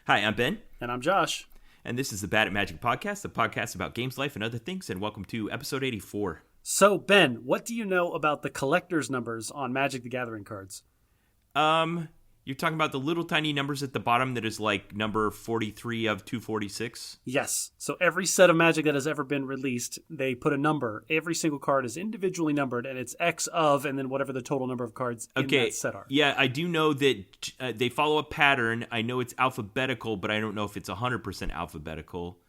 Hi, I'm Ben. And I'm Josh. And this is the Bad at Magic podcast, the podcast about games, life, and other things. And welcome to episode 84. So, Ben, what do you know about the collector's numbers on Magic the Gathering cards? You're talking about the little tiny numbers at the bottom that is like number 43 of 246? Yes. So every set of Magic that has ever been released, they put a number. Every single card is individually numbered, and it's X of, and then whatever the total number of cards in that set are. Yeah, I do know that they follow a pattern. I know it's alphabetical, but I don't know if it's 100% alphabetical.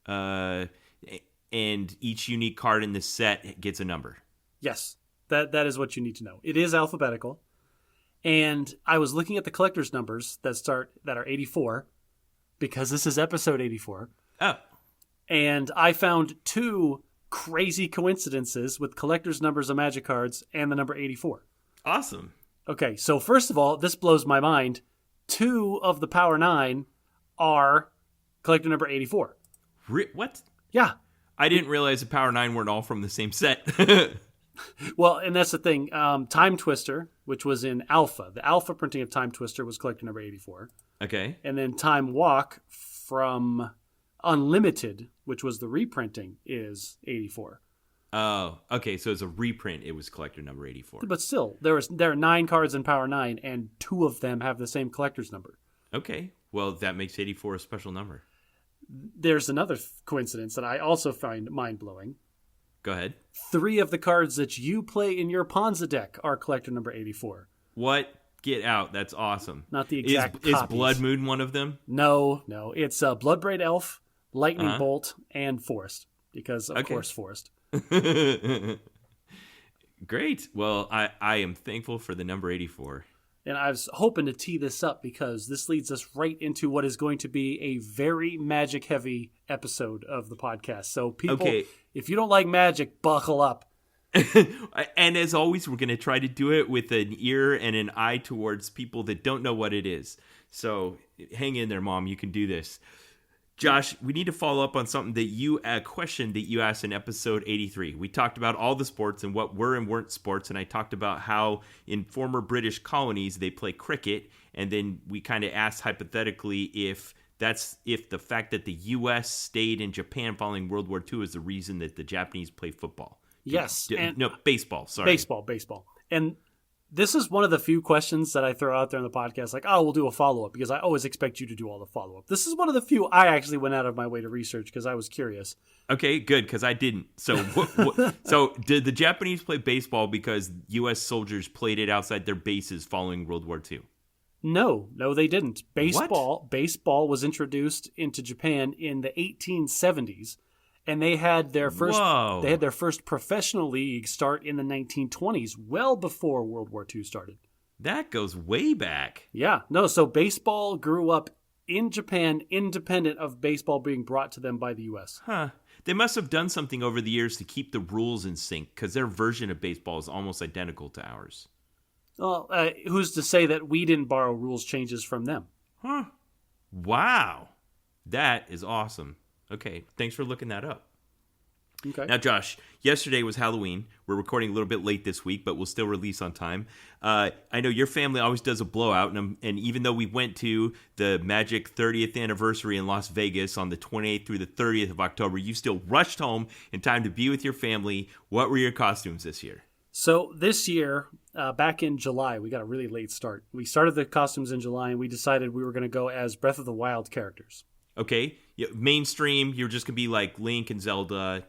And each unique card in the set gets a number. Yes, that is what you need to know. It is alphabetical. And I was looking at the collector's numbers that are 84, because this is episode 84. Oh. And I found two crazy coincidences with collector's numbers of Magic cards and the number 84. Awesome. Okay, so first of all, this blows my mind. 2 of the Power 9 are collector number 84. What? Yeah. I didn't realize the Power 9 weren't all from the same set. Well, and that's the thing. Time Twister, which was in Alpha. The Alpha printing of Time Twister was collector number 84. Okay. And then Time Walk from Unlimited, which was the reprinting, is 84. Oh, okay. So as a reprint, it was collector number 84. But still, there are 9 cards in Power 9, and 2 of them have the same collector's number. Okay. Well, that makes 84 a special number. There's another coincidence that I also find mind-blowing. Go ahead. 3 of the cards that you play in your Ponza deck are collector number 84. What? Get out. That's awesome. Not the exact Is copies. Blood Moon one of them? No. It's Bloodbraid Elf, Lightning Bolt, and Forest. Because, of course, Forest. Great. Well, I am thankful for the number 84. And I was hoping to tee this up because this leads us right into what is going to be a very Magic-heavy episode of the podcast. So people, if you don't like Magic, buckle up. And as always, we're going to try to do it with an ear and an eye towards people that don't know what it is. So hang in there, Mom. You can do this. Josh, we need to follow up on something that a question that you asked in episode 83. We talked about all the sports and what were and weren't sports, and I talked about how in former British colonies they play cricket, and then we kind of asked hypothetically if the fact that the U.S. stayed in Japan following World War II is the reason that the Japanese play football. Yes. Baseball, sorry. Baseball. And this is one of the few questions that I throw out there in the podcast, like, we'll do a follow-up, because I always expect you to do all the follow-up. This is one of the few I actually went out of my way to research because I was curious. Okay, good, because I didn't. So so did the Japanese play baseball because U.S. soldiers played it outside their bases following World War II? No, they didn't. What? Baseball was introduced into Japan in the 1870s. And they had their first professional league start in the 1920s, well before World War II started. That goes way back. Yeah. No, so baseball grew up in Japan independent of baseball being brought to them by the U.S. Huh. They must have done something over the years to keep the rules in sync, because their version of baseball is almost identical to ours. Well, who's to say that we didn't borrow rules changes from them? Huh. Wow. That is awesome. Okay, thanks for looking that up. Okay. Now, Josh, yesterday was Halloween. We're recording a little bit late this week, but we'll still release on time. I know your family always does a blowout, and even though we went to the Magic 30th anniversary in Las Vegas on the 28th through the 30th of October, you still rushed home in time to be with your family. What were your costumes this year? So this year, back in July, we got a really late start. We started the costumes in July, and we decided we were going to go as Breath of the Wild characters. Okay, mainstream, you're just going to be like Link and Zelda.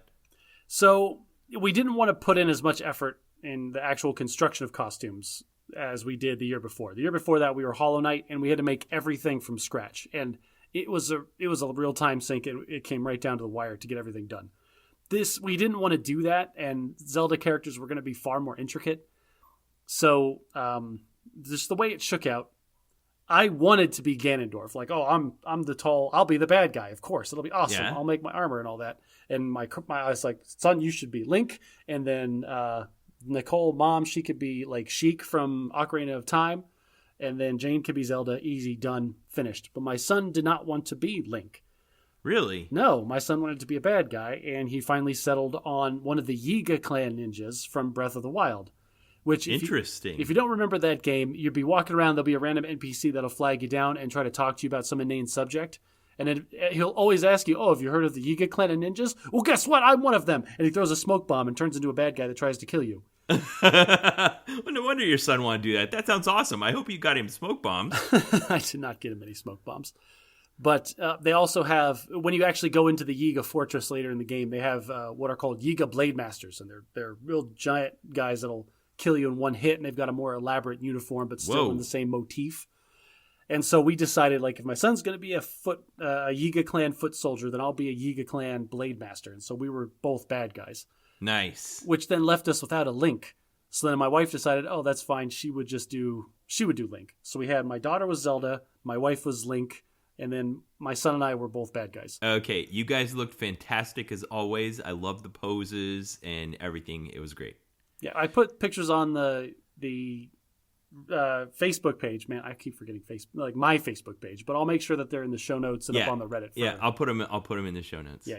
So we didn't want to put in as much effort in the actual construction of costumes as we did the year before. The year before that, we were Hollow Knight, and we had to make everything from scratch. And it was a real time sink. It came right down to the wire to get everything done. We didn't want to do that, and Zelda characters were going to be far more intricate. So just the way it shook out, I wanted to be Ganondorf. Like, I'll be the bad guy. Of course, it'll be awesome. Yeah. I'll make my armor and all that. And my I was like, son, you should be Link. And then Nicole, mom, she could be like Sheik from Ocarina of Time. And then Jane could be Zelda. Easy, done, finished. But my son did not want to be Link. Really? No, my son wanted to be a bad guy. And he finally settled on one of the Yiga clan ninjas from Breath of the Wild, Which Interesting. If you don't remember that game, you'd be walking around, there'll be a random NPC that'll flag you down and try to talk to you about some inane subject. And then he'll always ask you, have you heard of the Yiga clan of ninjas? Well, guess what? I'm one of them. And he throws a smoke bomb and turns into a bad guy that tries to kill you. Well, no wonder your son wanted to do that. That sounds awesome. I hope you got him smoke bombs. I did not get him any smoke bombs. But they also have, when you actually go into the Yiga fortress later in the game, they have what are called Yiga Blade Masters. And they're real giant guys that'll kill you in one hit. And they've got a more elaborate uniform, but still in the same motif. And so we decided, like, if my son's going to be a Yiga clan foot soldier, then I'll be a Yiga clan blade master. And so we were both bad guys. Nice. Which then left us without a Link. So then my wife decided, that's fine. She would do Link. So we had, my daughter was Zelda, my wife was Link, and then my son and I were both bad guys. Okay, you guys looked fantastic as always. I love the poses and everything. It was great. Yeah, I put pictures on the Facebook page. Man, I keep forgetting my Facebook page, but I'll make sure that they're in the show notes and up on the Reddit. I'll put them in the show notes. Yeah.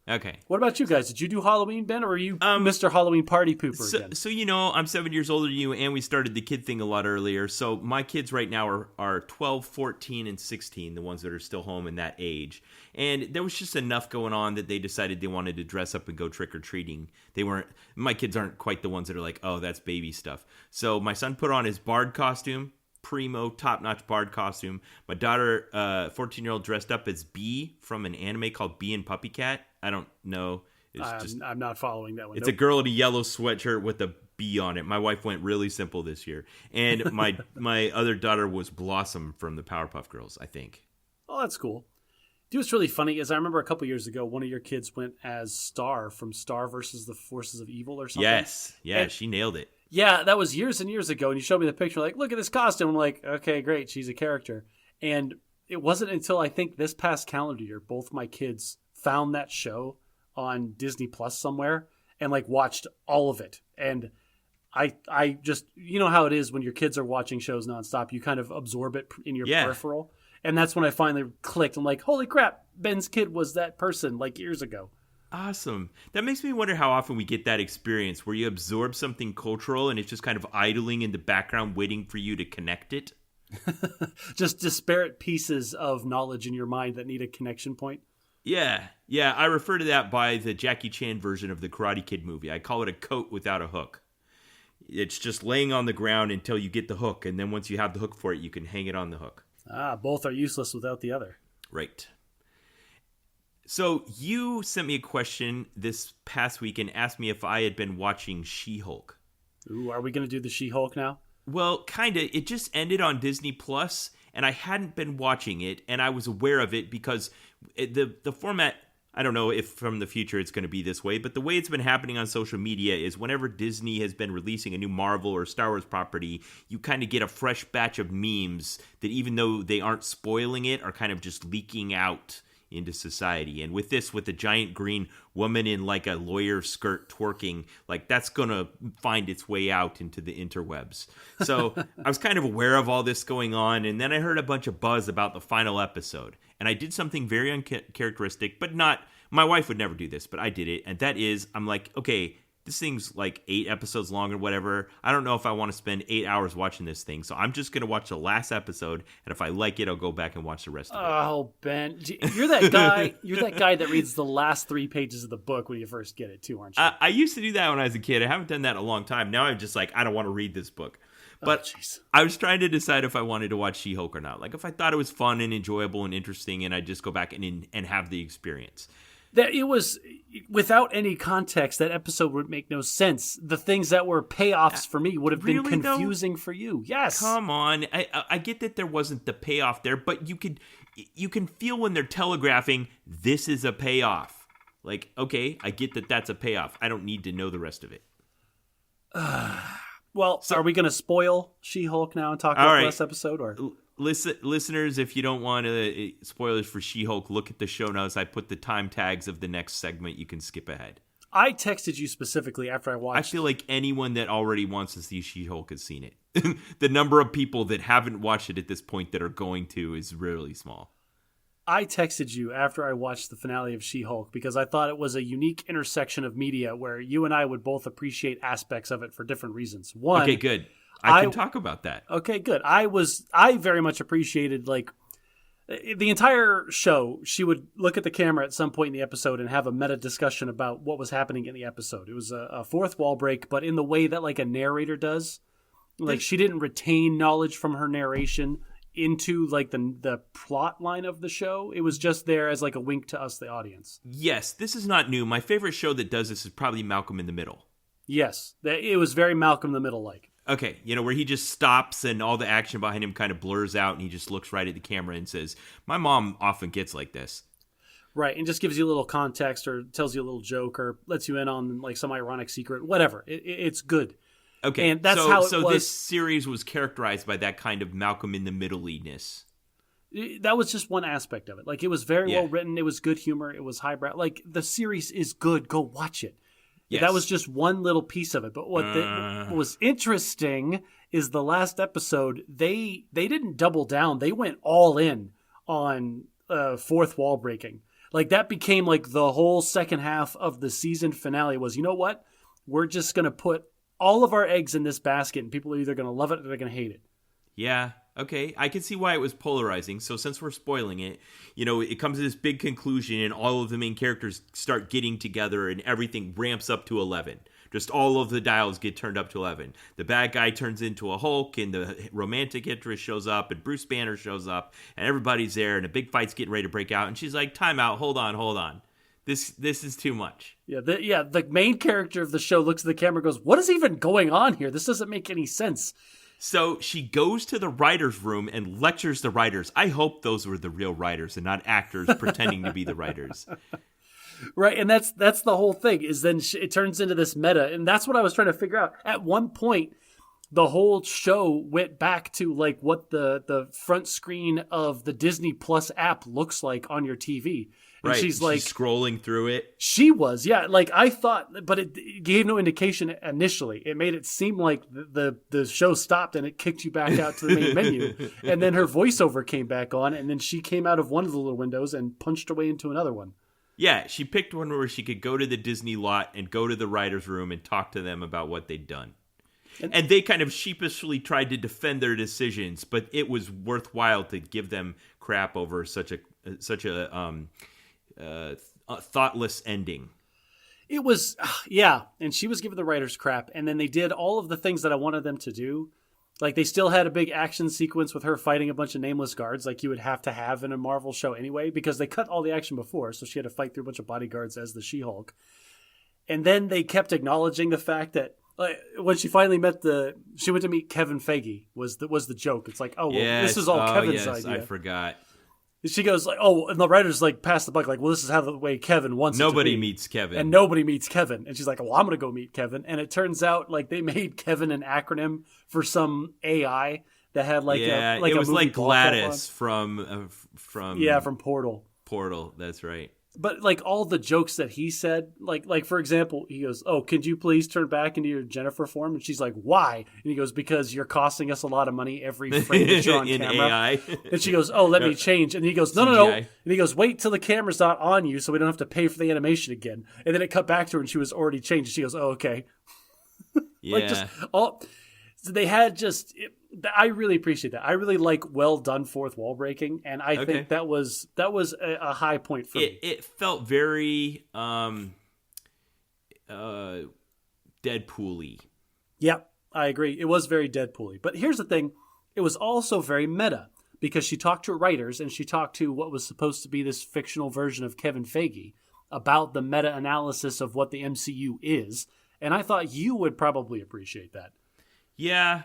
Okay. What about you guys? Did you do Halloween, Ben, or are you Mr. Halloween Party Pooper again? So, I'm 7 years older than you, and we started the kid thing a lot earlier. So my kids right now are 12, 14, and 16, the ones that are still home in that age. And there was just enough going on that they decided they wanted to dress up and go trick-or-treating. My kids aren't quite the ones that are like, oh, that's baby stuff. So my son put on his bard costume. Primo, top-notch bard costume. My daughter, 14-year-old, dressed up as Bee from an anime called Bee and Puppy Cat. I don't know. I'm not following that one. It's a girl in a yellow sweatshirt with a bee on it. My wife went really simple this year. And my other daughter was Blossom from the Powerpuff Girls, I think. Oh, that's cool. Dude, what's really funny is I remember a couple years ago, one of your kids went as Star from Star versus the Forces of Evil or something. Yes. Yeah, she nailed it. Yeah, that was years and years ago, and you showed me the picture, like, look at this costume. I'm like, okay, great, she's a character. And it wasn't until I think this past calendar year, both my kids found that show on Disney Plus somewhere and, like, watched all of it. And I just, you know how it is when your kids are watching shows nonstop, you kind of absorb it in your peripheral. And that's when I finally clicked. I'm like, holy crap, Ben's kid was that person, like, years ago. Awesome. That makes me wonder how often we get that experience where you absorb something cultural and it's just kind of idling in the background waiting for you to connect it. Just disparate pieces of knowledge in your mind that need a connection point. Yeah. I refer to that by the Jackie Chan version of the Karate Kid movie. I call it a coat without a hook. It's just laying on the ground until you get the hook, and then once you have the hook for it, you can hang it on the hook. Both are useless without the other. Right. So you sent me a question this past week and asked me if I had been watching She-Hulk. Ooh, are we going to do the She-Hulk now? Well, kind of. It just ended on Disney Plus, and I hadn't been watching it, and I was aware of it because the format, I don't know if from the future it's going to be this way, but the way it's been happening on social media is whenever Disney has been releasing a new Marvel or Star Wars property, you kind of get a fresh batch of memes that, even though they aren't spoiling it, are kind of just leaking out into society. And with the giant green woman in like a lawyer skirt twerking, like that's gonna find its way out into the interwebs. So I was kind of aware of all this going on, and then I heard a bunch of buzz about the final episode, and I did something very uncharacteristic, but not, my wife would never do this, but I did it. And that is, I'm like, okay, this thing's like 8 episodes long or whatever. I don't know if I want to spend 8 hours watching this thing. So I'm just going to watch the last episode. And if I like it, I'll go back and watch the rest of it. Oh, Ben, you're that guy. You're that guy that reads the last 3 pages of the book when you first get it too, aren't you? I used to do that when I was a kid. I haven't done that in a long time. Now I'm just like, I don't want to read this book. But I was trying to decide if I wanted to watch She-Hulk or not. Like if I thought it was fun and enjoyable and interesting, and I'd just go back and have the experience. That it was, without any context, that episode would make no sense. The things that were payoffs for me would have been confusing for you. Yes. Come on. I get that there wasn't the payoff there, but you can feel when they're telegraphing, this is a payoff. Like, okay, I get that that's a payoff. I don't need to know the rest of it. Well, so, are we going to spoil She-Hulk now and talk about the last episode? Or listeners, if you don't want spoilers for She-Hulk, look at the show notes. I put the time tags of the next segment. You can skip ahead. I texted you specifically after I watched. I feel like anyone that already wants to see She-Hulk has seen it. The number of people that haven't watched it at this point that are going to is really small. I texted you after I watched the finale of She-Hulk because I thought it was a unique intersection of media where you and I would both appreciate aspects of it for different reasons. One, okay, good. I can talk about that. Okay, good. I very much appreciated like the entire show. She would look at the camera at some point in the episode and have a meta discussion about what was happening in the episode. It was a fourth wall break, but in the way that like a narrator does. Like she didn't retain knowledge from her narration into like the plot line of the show. It was just there as like a wink to us, the audience. Yes, this is not new. My favorite show that does this is probably Malcolm in the Middle. Yes, it was very Malcolm in the Middle like. Okay, where he just stops and all the action behind him kind of blurs out and he just looks right at the camera and says, "My mom often gets like this." Right, and just gives you a little context or tells you a little joke or lets you in on like some ironic secret, whatever. It's good. Okay, and that's how it was. This series was characterized by that kind of Malcolm in the Middle-ness. That was just one aspect of it. Like, it was very well written. It was good humor. It was highbrow. Like, the series is good. Go watch it. Yes. That was just one little piece of it. But what was interesting is the last episode, they didn't double down. They went all in on fourth wall breaking. Like, that became like the whole second half of the season finale was, you know what? We're just going to put all of our eggs in this basket, and people are either going to love it or they're going to hate it. Yeah, okay. I can see why it was polarizing. So since we're spoiling it, it comes to this big conclusion, and all of the main characters start getting together, and everything ramps up to 11. Just all of the dials get turned up to 11. The bad guy turns into a Hulk, and the romantic interest shows up, and Bruce Banner shows up, and everybody's there, and a big fight's getting ready to break out, and she's like, "Time out, hold on. This is too much." The main character of the show looks at the camera and goes, "What is even going on here? This doesn't make any sense." So she goes to the writer's room and lectures the writers. I hope those were the real writers and not actors pretending to be the writers. Right, and that's the whole thing, is then it turns into this meta, and that's what I was trying to figure out. At one point, the whole show went back to like what the front screen of the Disney Plus app looks like on your TV. And right, she's like scrolling through it. She was, yeah. Like I thought, but it gave no indication initially. It made it seem like the show stopped and it kicked you back out to the main menu. And then her voiceover came back on, and then she came out of one of the little windows and punched her way into another one. Yeah, she picked one where she could go to the Disney lot and go to the writer's room and talk to them about what they'd done. And they kind of sheepishly tried to defend their decisions, but it was worthwhile to give them crap over such a thoughtless ending. It was, yeah. And she was giving the writers crap. And then they did all of the things that I wanted them to do. Like they still had a big action sequence with her fighting a bunch of nameless guards like you would have to have in a Marvel show anyway, because they cut all the action before. So she had to fight through a bunch of bodyguards as the She-Hulk. And then they kept acknowledging the fact that when she finally she went to meet Kevin Feige was the joke. It's like, oh, well, this is all Kevin's idea. I forgot. She goes like, oh, and the writers like pass the buck, like, well, this is how the way Kevin wants nobody it to be. meets Kevin. And nobody meets Kevin. And she's like, well, I'm going to go meet Kevin. And it turns out like they made Kevin an acronym for some AI that had like it was like Gladys from Portal. Portal, that's right. But like all the jokes that he said, like for example, he goes, "Oh, could you please turn back into your Jennifer form?" And she's like, "Why?" And he goes, "Because you're costing us a lot of money every frame that you're on in camera." AI. And she goes, "Oh, let me change." And he goes, "No." And he goes, "Wait till the camera's not on you, so we don't have to pay for the animation again." And then it cut back to her, and she was already changed. And she goes, "Oh, okay." Yeah. Like just all. So they had just. I really appreciate that. I really like well done fourth wall breaking, and I think that was a high point for me. It felt very Deadpool-y. Yep, I agree. It was very Deadpool-y. But here's the thing: it was also very meta because she talked to writers and she talked to what was supposed to be this fictional version of Kevin Feige about the meta analysis of what the MCU is, and I thought you would probably appreciate that. Yeah.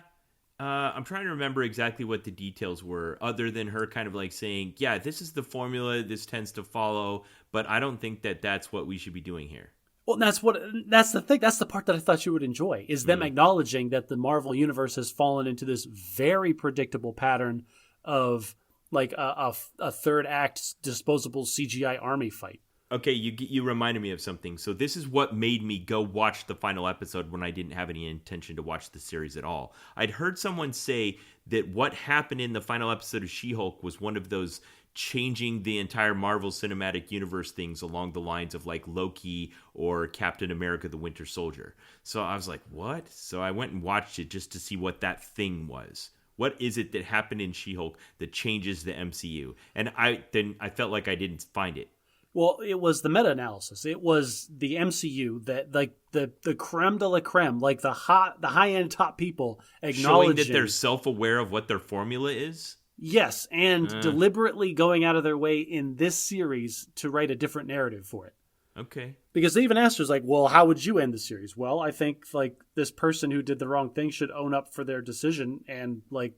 I'm trying to remember exactly what the details were, other than her kind of like saying, yeah, this is the formula this tends to follow, but I don't think that that's what we should be doing here. Well, that's the thing. That's the part that I thought you would enjoy, is them acknowledging that the Marvel Universe has fallen into this very predictable pattern of like a third act disposable CGI army fight. Okay, you reminded me of something. So this is what made me go watch the final episode when I didn't have any intention to watch the series at all. I'd heard someone say that what happened in the final episode of She-Hulk was one of those changing the entire Marvel Cinematic Universe things along the lines of like Loki or Captain America the Winter Soldier. So I was like, what? So I went and watched it just to see what that thing was. What is it that happened in She-Hulk that changes the MCU? And I felt like I didn't find it. Well, it was the meta-analysis. It was the MCU that, like, the creme de la creme, like the high-end top people acknowledging... Showing that they're self-aware of what their formula is? Yes, and deliberately going out of their way in this series to write a different narrative for it. Okay. Because they even asked us, like, well, how would you end the series? Well, I think, like, this person who did the wrong thing should own up for their decision and, like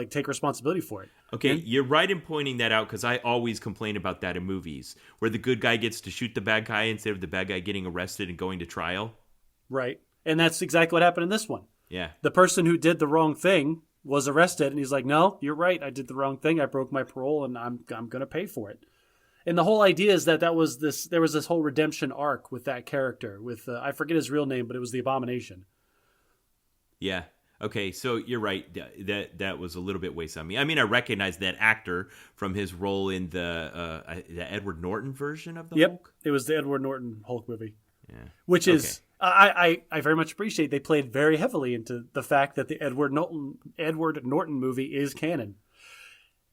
take responsibility for it. Okay, you're right in pointing that out, because I always complain about that in movies, where the good guy gets to shoot the bad guy instead of the bad guy getting arrested and going to trial. Right. And that's exactly what happened in this one. Yeah. The person who did the wrong thing was arrested, and he's like, no, you're right, I did the wrong thing, I broke my parole, and I'm going to pay for it. And the whole idea is that there was this whole redemption arc with that character, with, I forget his real name, but it was the Abomination. Yeah. Okay, so you're right. That was a little bit waste on me. I mean, I recognize that actor from his role in the Edward Norton version of the Hulk. It was the Edward Norton Hulk movie. Yeah. Which is, I very much appreciate they played very heavily into the fact that the Edward Norton movie is canon.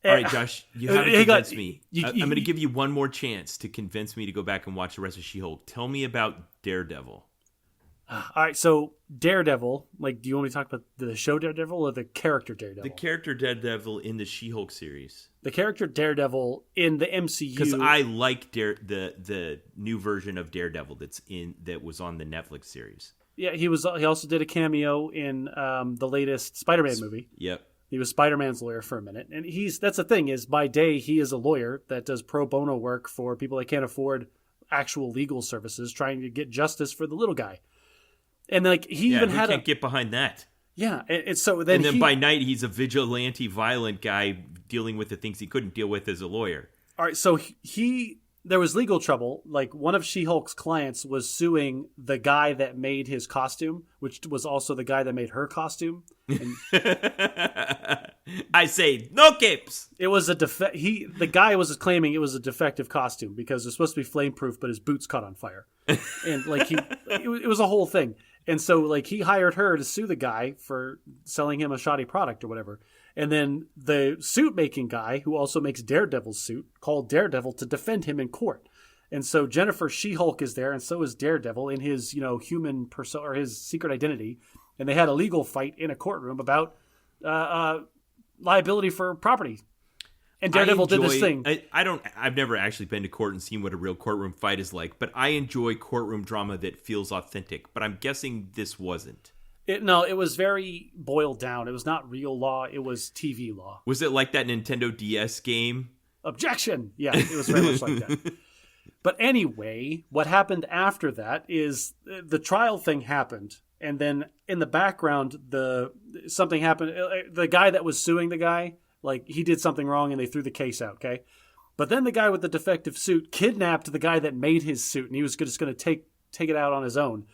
All right, Josh, you haven't convinced me. I'm going to give you one more chance to convince me to go back and watch the rest of She-Hulk. Tell me about Daredevil. All right, so Daredevil, like, do you want me to talk about the show Daredevil or the character Daredevil? The character Daredevil in the She-Hulk series. The character Daredevil in the MCU. Because I like the new version of Daredevil that was on the Netflix series. Yeah, he also did a cameo in the latest Spider-Man movie. Yep. He was Spider-Man's lawyer for a minute. And that's the thing, is by day he is a lawyer that does pro bono work for people that can't afford actual legal services, trying to get justice for the little guy. And like he even had can't get behind that. Yeah, and so then by night he's a vigilante, violent guy dealing with the things he couldn't deal with as a lawyer. All right, so there was legal trouble. Like, one of She-Hulk's clients was suing the guy that made his costume, which was also the guy that made her costume. And I say no capes. It was the guy was claiming it was a defective costume because it's supposed to be flame-proof, but his boots caught on fire, and like it was a whole thing. And so, like, he hired her to sue the guy for selling him a shoddy product or whatever. And then the suit-making guy, who also makes Daredevil's suit, called Daredevil to defend him in court. And so Jennifer She-Hulk is there, and so is Daredevil in his, human persona or his secret identity. And they had a legal fight in a courtroom about liability for property. And Daredevil did this thing. I've never actually been to court and seen what a real courtroom fight is like, but I enjoy courtroom drama that feels authentic. But I'm guessing this wasn't. No, it was very boiled down. It was not real law. It was TV law. Was it like that Nintendo DS game? Objection! Yeah, it was very much like that. But anyway, what happened after that is the trial thing happened. And then in the background, something happened. The guy that was suing the guy, like, he did something wrong and they threw the case out, okay? But then the guy with the defective suit kidnapped the guy that made his suit, and he was just going to take it out on his own.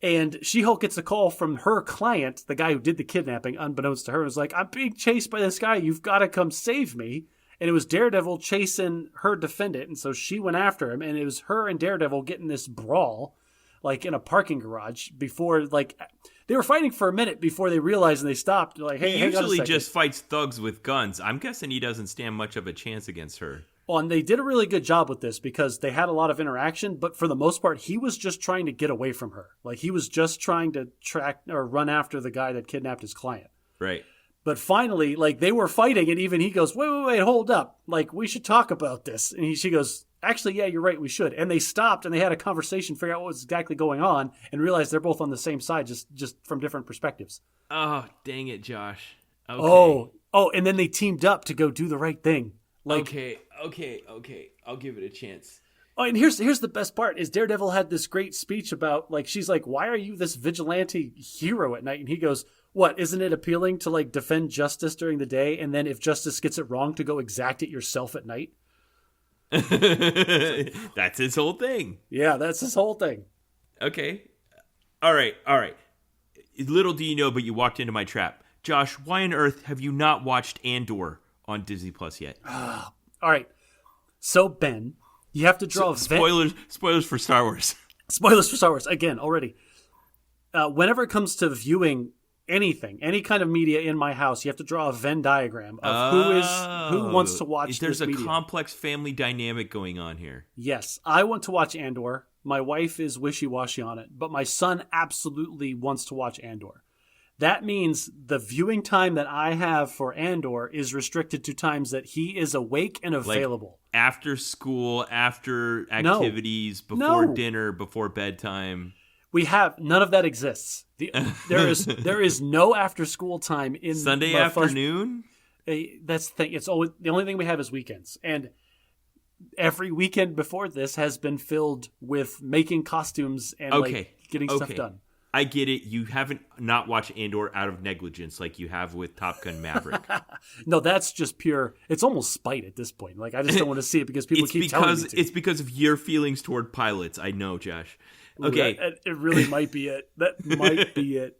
And She-Hulk gets a call from her client, the guy who did the kidnapping, unbeknownst to her, and was like, I'm being chased by this guy. You've got to come save me. And it was Daredevil chasing her defendant, and so she went after him, and it was her and Daredevil getting this brawl, like, in a parking garage before, like, they were fighting for a minute before they realized and they stopped. Like, hey, he hang on a second. usually just fights thugs with guns. I'm guessing he doesn't stand much of a chance against her. Well, and they did a really good job with this because they had a lot of interaction, but for the most part, he was just trying to get away from her. Like, he was just trying to track or run after the guy that kidnapped his client. Right. But finally, like, they were fighting, and even he goes, wait, hold up. Like, we should talk about this. And she goes, actually, yeah, you're right, we should. And they stopped, and they had a conversation, figure out what was exactly going on, and realized they're both on the same side, just from different perspectives. Oh, dang it, Josh. Okay. Oh, and then they teamed up to go do the right thing. Like, okay. I'll give it a chance. Oh, and here's the best part is Daredevil had this great speech about, like, she's like, why are you this vigilante hero at night? And he goes, what, isn't it appealing to, like, defend justice during the day, and then if justice gets it wrong, to go exact it yourself at night? That's his whole thing. Yeah, that's his whole thing. Okay. All right. Little do you know, but you walked into my trap. Josh, why on earth have you not watched Andor on Disney Plus yet? All right. So, Ben, you have to draw Spoilers for Star Wars. Spoilers for Star Wars, again, already. Whenever it comes to viewing anything, any kind of media in my house, you have to draw a Venn diagram of who wants to watch There's this media. There's a complex family dynamic going on here. Yes, I want to watch Andor. My wife is wishy-washy on it, but my son absolutely wants to watch Andor. That means the viewing time that I have for Andor is restricted to times that he is awake and available. Like after school, after activities, before dinner, before bedtime. We have none of that exists. There is no after school time in Sunday afternoon. That's the thing. It's always the only thing we have is weekends, and every weekend before this has been filled with making costumes and getting stuff done. I get it. You haven't not watched Andor out of negligence like you have with Top Gun Maverick. No, that's just pure. It's almost spite at this point. Like I just don't want to see it because people keep telling me to. It's because of your feelings toward pilots. I know, Josh. Okay, it really might be it. That might be it.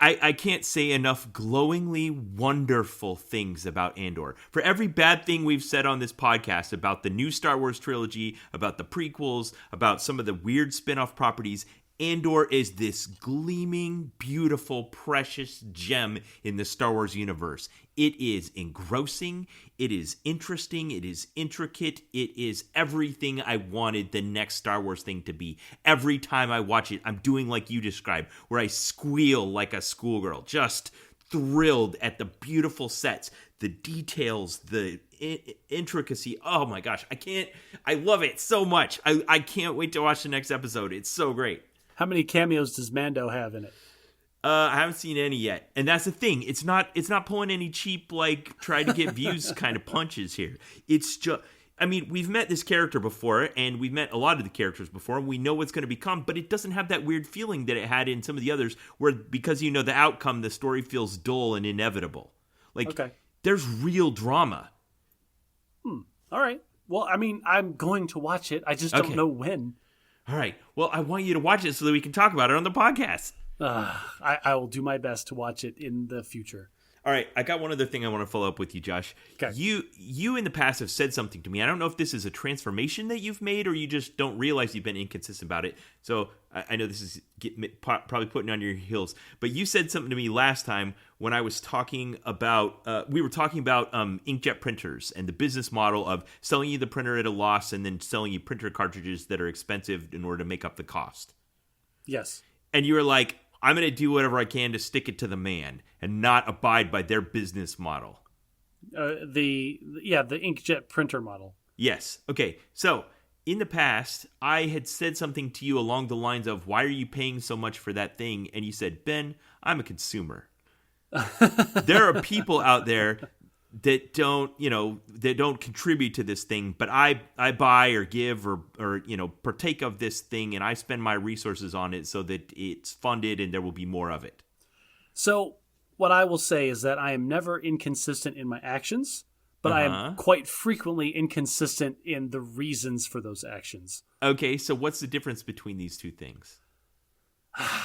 I can't say enough glowingly wonderful things about Andor. For every bad thing we've said on this podcast about the new Star Wars trilogy, about the prequels, about some of the weird spin-off properties, Andor is this gleaming, beautiful, precious gem in the Star Wars universe. It is engrossing, it is interesting, it is intricate, it is everything I wanted the next Star Wars thing to be. Every time I watch it, I'm doing like you described, where I squeal like a schoolgirl, just thrilled at the beautiful sets, the details, the intricacy. Oh my gosh, I love it so much. I can't wait to watch the next episode. It's so great. How many cameos does Mando have in it? I haven't seen any yet, and that's the thing. It's not pulling any cheap like try to get views kind of punches here. It's just, I mean, we've met this character before, and we've met a lot of the characters before, and we know what's going to become. But it doesn't have that weird feeling that it had in some of the others, where because you know the outcome, the story feels dull and inevitable. Like there's real drama. All right. Well, I mean, I'm going to watch it. I just don't know when. All right. Well, I want you to watch it so that we can talk about it on the podcast. I will do my best to watch it in the future. All right. I got one other thing I want to follow up with you, Josh. Okay. You in the past have said something to me. I don't know if this is a transformation that you've made or you just don't realize you've been inconsistent about it. So I know this is probably putting on your heels. But you said something to me last time when I was talking about, we were talking about inkjet printers and the business model of selling you the printer at a loss and then selling you printer cartridges that are expensive in order to make up the cost. Yes. And you were like, I'm going to do whatever I can to stick it to the man and not abide by their business model. The inkjet printer model. Yes. Okay. So in the past, I had said something to you along the lines of, why are you paying so much for that thing? And you said, Ben, I'm a consumer. There are people out there that don't contribute to this thing, but I buy or give or partake of this thing, and I spend my resources on it so that it's funded and there will be more of it. So what I will say is that I am never inconsistent in my actions, but I am quite frequently inconsistent in the reasons for those actions. Okay, so what's the difference between these two things?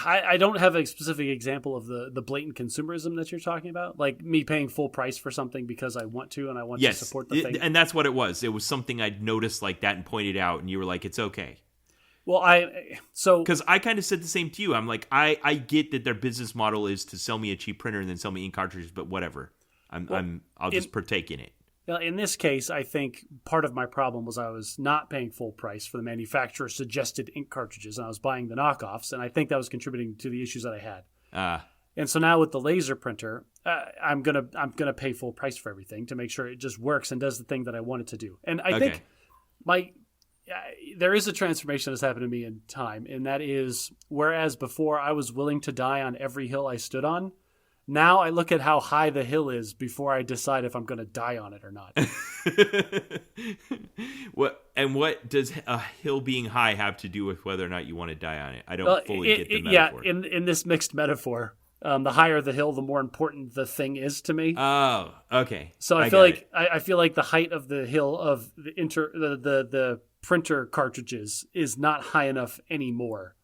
I don't have a specific example of the blatant consumerism that you're talking about, like me paying full price for something because I want to and I want to support the thing. And that's what it was. It was something I'd noticed like that and pointed out, and you were like, it's okay. Well, because I kind of said the same to you. I'm like, I get that their business model is to sell me a cheap printer and then sell me ink cartridges, but whatever. I'll just partake in it. In this case, I think part of my problem was I was not paying full price for the manufacturer's suggested ink cartridges, and I was buying the knockoffs, and I think that was contributing to the issues that I had. And so now with the laser printer, I'm gonna pay full price for everything to make sure it just works and does the thing that I want it to do. And I think there is a transformation that's happened to me in time, and that is, whereas before I was willing to die on every hill I stood on, now I look at how high the hill is before I decide if I'm going to die on it or not. What does a hill being high have to do with whether or not you want to die on it? I don't fully get the metaphor. Yeah, in this mixed metaphor, the higher the hill, the more important the thing is to me. Oh, okay. So I feel like the height of the hill of the printer cartridges is not high enough anymore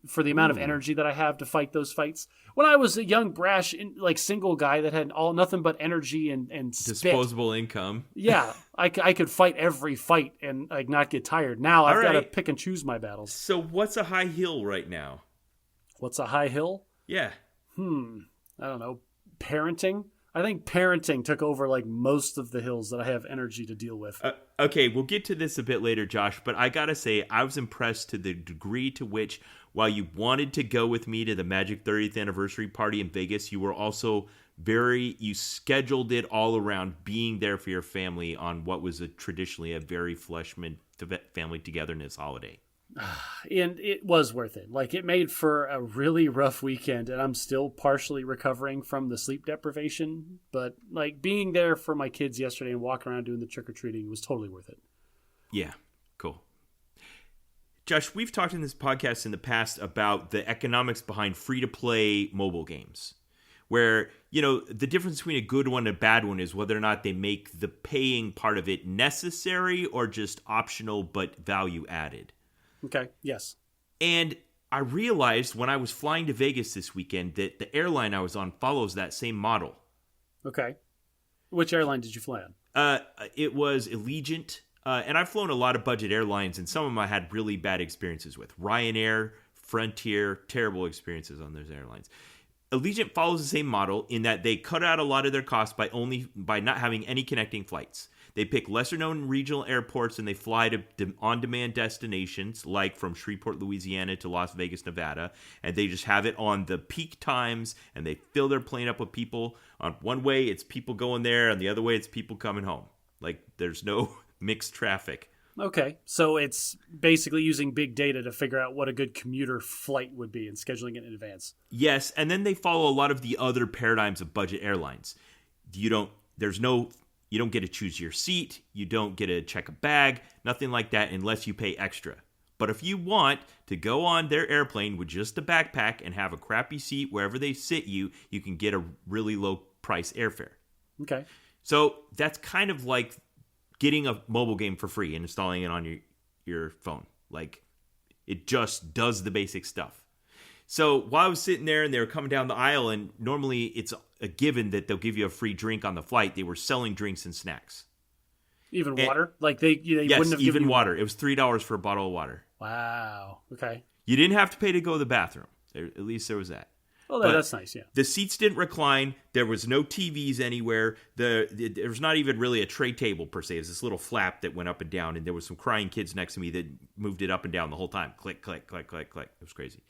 for the amount of energy that I have to fight those fights. When I was a young, brash, single guy that had nothing but energy and spit, disposable income. Yeah, I could fight every fight and like not get tired. Now I've got to pick and choose my battles. So what's a high hill right now? What's a high hill? Yeah. I don't know. Parenting? I think parenting took over like most of the hills that I have energy to deal with. Okay, we'll get to this a bit later, Josh, but I gotta say, I was impressed to the degree to which, while you wanted to go with me to the Magic 30th anniversary party in Vegas, you were also you scheduled it all around being there for your family on what was traditionally a very Fleshman family togetherness holiday. And it was worth it. Like, it made for a really rough weekend, and I'm still partially recovering from the sleep deprivation. But, like, being there for my kids yesterday and walking around doing the trick-or-treating was totally worth it. Yeah, cool. Josh, we've talked in this podcast in the past about the economics behind free-to-play mobile games, where, the difference between a good one and a bad one is whether or not they make the paying part of it necessary or just optional but value-added. Okay, yes. And I realized when I was flying to Vegas this weekend that the airline I was on follows that same model. Okay. Which airline did you fly on? It was Allegiant. And I've flown a lot of budget airlines, and some of them I had really bad experiences with. Ryanair, Frontier, terrible experiences on those airlines. Allegiant follows the same model in that they cut out a lot of their costs by not having any connecting flights. They pick lesser-known regional airports and they fly to on-demand destinations, like from Shreveport, Louisiana to Las Vegas, Nevada, and they just have it on the peak times, and they fill their plane up with people. On one way, it's people going there, and the other way, it's people coming home. Like, there's no mixed traffic. Okay, so it's basically using big data to figure out what a good commuter flight would be and scheduling it in advance. Yes, and then they follow a lot of the other paradigms of budget airlines. You don't get to choose your seat, you don't get to check a bag, nothing like that unless you pay extra. But if you want to go on their airplane with just a backpack and have a crappy seat wherever they sit you, you can get a really low price airfare. Okay. So that's kind of like getting a mobile game for free and installing it on your phone. Like, it just does the basic stuff. So while I was sitting there and they were coming down the aisle, and normally it's a given that they'll give you a free drink on the flight, they were selling drinks and snacks. Even water? Like they yes, wouldn't have even given you water. It was $3 for a bottle of water. Wow. Okay. You didn't have to pay to go to the bathroom. At least there was that. Well, that's nice, yeah. The seats didn't recline. There was no TVs anywhere. There was not even really a tray table per se. It was this little flap that went up and down, and there was some crying kids next to me that moved it up and down the whole time. Click, click, click, click, click. It was crazy.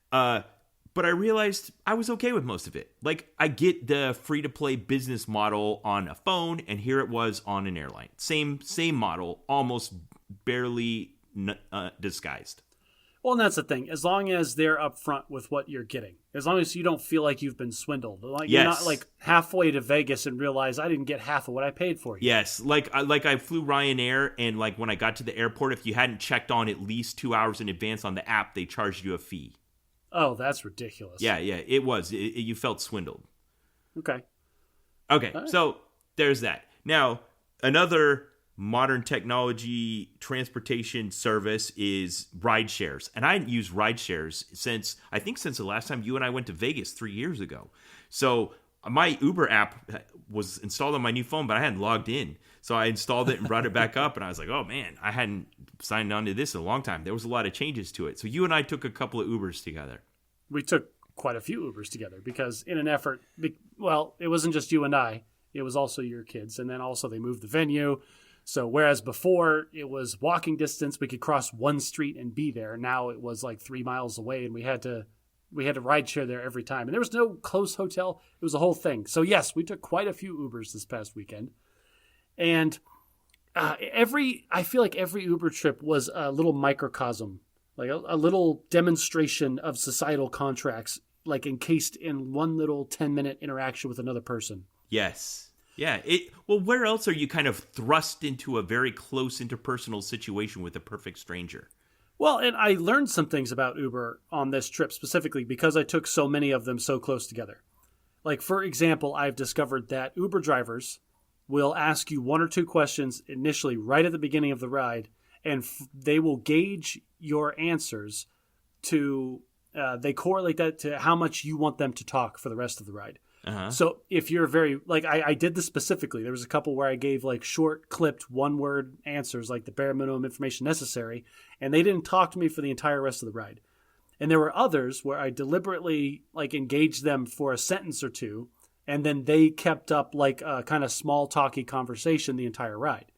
But I realized I was okay with most of it. Like, I get the free-to-play business model on a phone, and here it was on an airline. Same model, almost barely disguised. Well, and that's the thing. As long as they're upfront with what you're getting, as long as you don't feel like you've been swindled, like you're not like halfway to Vegas and realize I didn't get half of what I paid for you. Yes, like I flew Ryanair, and like when I got to the airport, if you hadn't checked on at least 2 hours in advance on the app, they charged you a fee. Oh, that's ridiculous. Yeah, it was. You felt swindled. Okay. Right. So there's that. Now, another modern technology transportation service is ride shares. And I hadn't used ride shares since the last time you and I went to Vegas 3 years ago. So my Uber app was installed on my new phone, but I hadn't logged in. So I installed it and brought it back up, and I was like, oh man, I hadn't signed on to this in a long time. There was a lot of changes to it. So you and I took a couple of Ubers together. We took quite a few Ubers together because in an effort, well, it wasn't just you and I, it was also your kids. And then also they moved the venue. So whereas before it was walking distance, we could cross one street and be there. Now it was like 3 miles away, and we had to ride share there every time. And there was no close hotel. It was a whole thing. So yes, we took quite a few Ubers this past weekend. And I feel like every Uber trip was a little microcosm, like a little demonstration of societal contracts, like encased in one little 10-minute interaction with another person. Yes. Yeah. Well, where else are you kind of thrust into a very close interpersonal situation with a perfect stranger? Well, and I learned some things about Uber on this trip specifically because I took so many of them so close together. Like, for example, I've discovered that Uber drivers will ask you one or two questions initially right at the beginning of the ride, and they will gauge your answers to they correlate that to how much you want them to talk for the rest of the ride. Uh-huh. So if you're very like I did this specifically. There was a couple where I gave like short, clipped, one-word answers, like the bare minimum information necessary, and they didn't talk to me for the entire rest of the ride. And there were others where I deliberately like engaged them for a sentence or two, and then they kept up like a kind of small talky conversation the entire ride.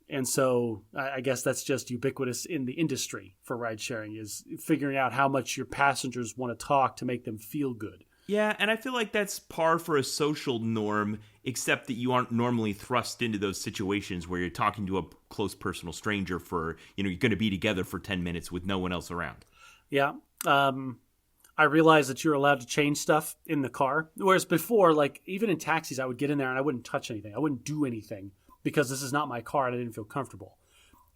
And so I guess that's just ubiquitous in the industry for ride sharing, is figuring out how much your passengers want to talk to make them feel good. Yeah, and I feel like that's par for a social norm, except that you aren't normally thrust into those situations where you're talking to a close personal stranger for, you're going to be together for 10 minutes with no one else around. Yeah. I realized that you're allowed to change stuff in the car. Whereas before, like even in taxis, I would get in there and I wouldn't touch anything. I wouldn't do anything because this is not my car and I didn't feel comfortable.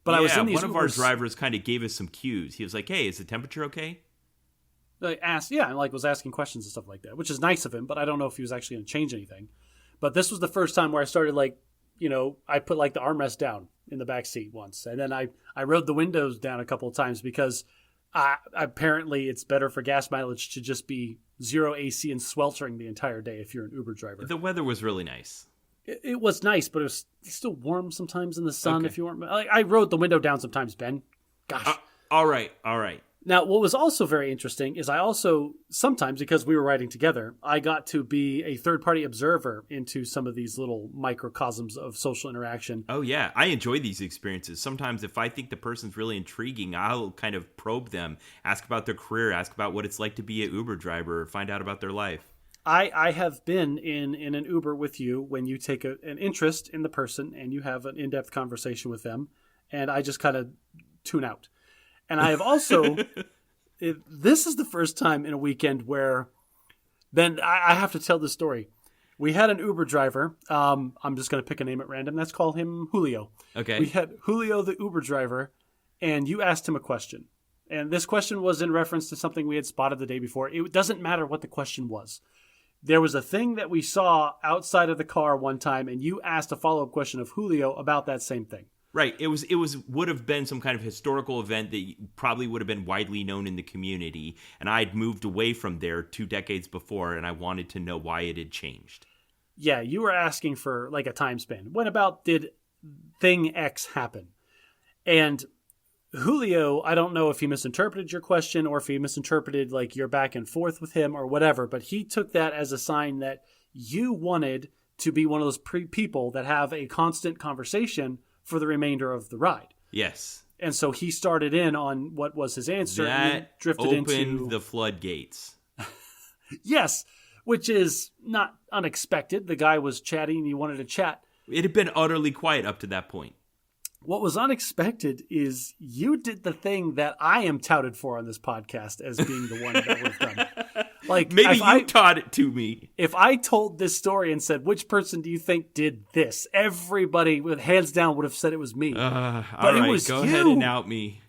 But I was in these one of our Ubers, drivers kind of gave us some cues. He was like, hey, is the temperature okay? like asked, and like was asking questions and stuff like that, which is nice of him, but I don't know if he was actually going to change anything. But this was the first time where I started like, I put like the armrest down in the back seat once. And then I rode the windows down a couple of times because apparently it's better for gas mileage to just be zero AC and sweltering the entire day if you're an Uber driver. The weather was really nice. It was nice, but it was still warm sometimes in the sun. Okay. If you weren't, like, I rode the window down sometimes, Ben. Gosh. All right. Now, what was also very interesting is I also, sometimes, because we were riding together, I got to be a third-party observer into some of these little microcosms of social interaction. Oh, yeah. I enjoy these experiences. Sometimes if I think the person's really intriguing, I'll kind of probe them, ask about their career, ask about what it's like to be an Uber driver, find out about their life. I have been in an Uber with you when you take an interest in the person and you have an in-depth conversation with them, and I just kind of tune out. And I have also, this is the first time in a weekend where, Ben, I have to tell this story. We had an Uber driver. I'm just going to pick a name at random. Let's call him Julio. Okay. We had Julio, the Uber driver, and you asked him a question. And this question was in reference to something we had spotted the day before. It doesn't matter what the question was. There was a thing that we saw outside of the car one time, and you asked a follow-up question of Julio about that same thing. Right. It would have been some kind of historical event that probably would have been widely known in the community, and I'd moved away from there 2 decades before, and I wanted to know why it had changed. Yeah, you were asking for like a time span. When about did thing X happen? And Julio, I don't know if he misinterpreted your question or if he misinterpreted like your back and forth with him or whatever, but he took that as a sign that you wanted to be one of those people that have a constant conversation for the remainder of the ride. Yes. And so he started in on what was his answer. That and drifted opened into the floodgates. Yes, which is not unexpected. The guy was chatting and he wanted to chat. It had been utterly quiet up to that point. What was unexpected is you did the thing that I am touted for on this podcast as being the one that we've done. Like maybe you taught it to me. If I told this story and said, which person do you think did this? Everybody with hands down would have said it was me. But all right, it was go ahead and out me.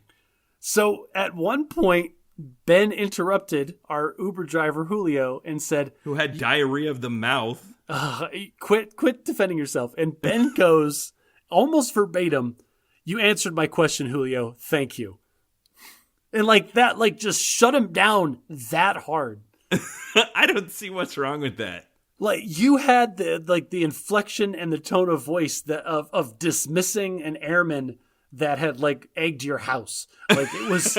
So at one point, Ben interrupted our Uber driver, Julio, and said... Who had diarrhea of the mouth. Quit defending yourself. And Ben goes, almost verbatim, you answered my question, Julio. Thank you. And like that, like just shut him down that hard. I don't see what's wrong with that. Like you had the inflection and the tone of voice that of dismissing an airman that had like egged your house. Like it was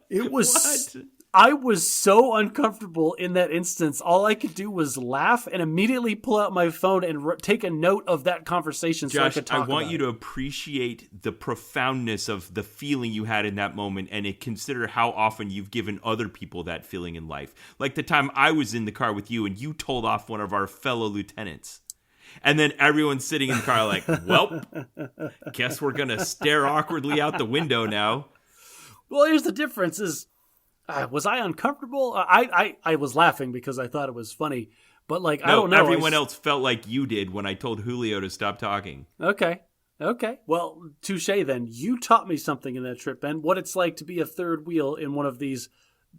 What? I was so uncomfortable in that instance. All I could do was laugh and immediately pull out my phone and take a note of that conversation. Josh, so I could talk I want about you it. to appreciate the profoundness of the feeling you had in that moment and consider how often you've given other people that feeling in life. Like the time I was in the car with you and you told off one of our fellow lieutenants. And then everyone's sitting in the car like, well, guess we're going to stare awkwardly out the window now. Well, here's the difference is, was I uncomfortable? I was laughing because I thought it was funny. But like, I don't know. Everyone else felt like you did when I told Julio to stop talking. Okay. Well, touche then. You taught me something in that trip, Ben. What it's like to be a third wheel in one of these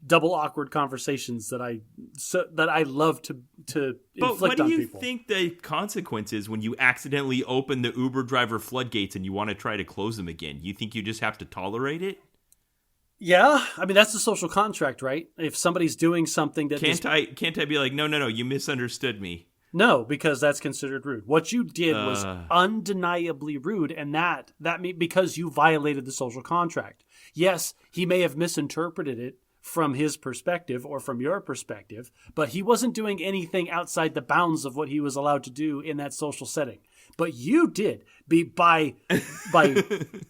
double awkward conversations that I love to inflict on people. But what do you think the consequence is when you accidentally open the Uber driver floodgates and you want to try to close them again? You think you just have to tolerate it? Yeah, I mean that's the social contract, right? If somebody's doing something that Can't I be like, no, you misunderstood me. no, because that's considered rude. What you did was Uh, undeniably rude, and because you violated the social contract. Yes, he may have misinterpreted it from his perspective or from your perspective, but he wasn't doing anything outside the bounds of what he was allowed to do in that social setting. But you did by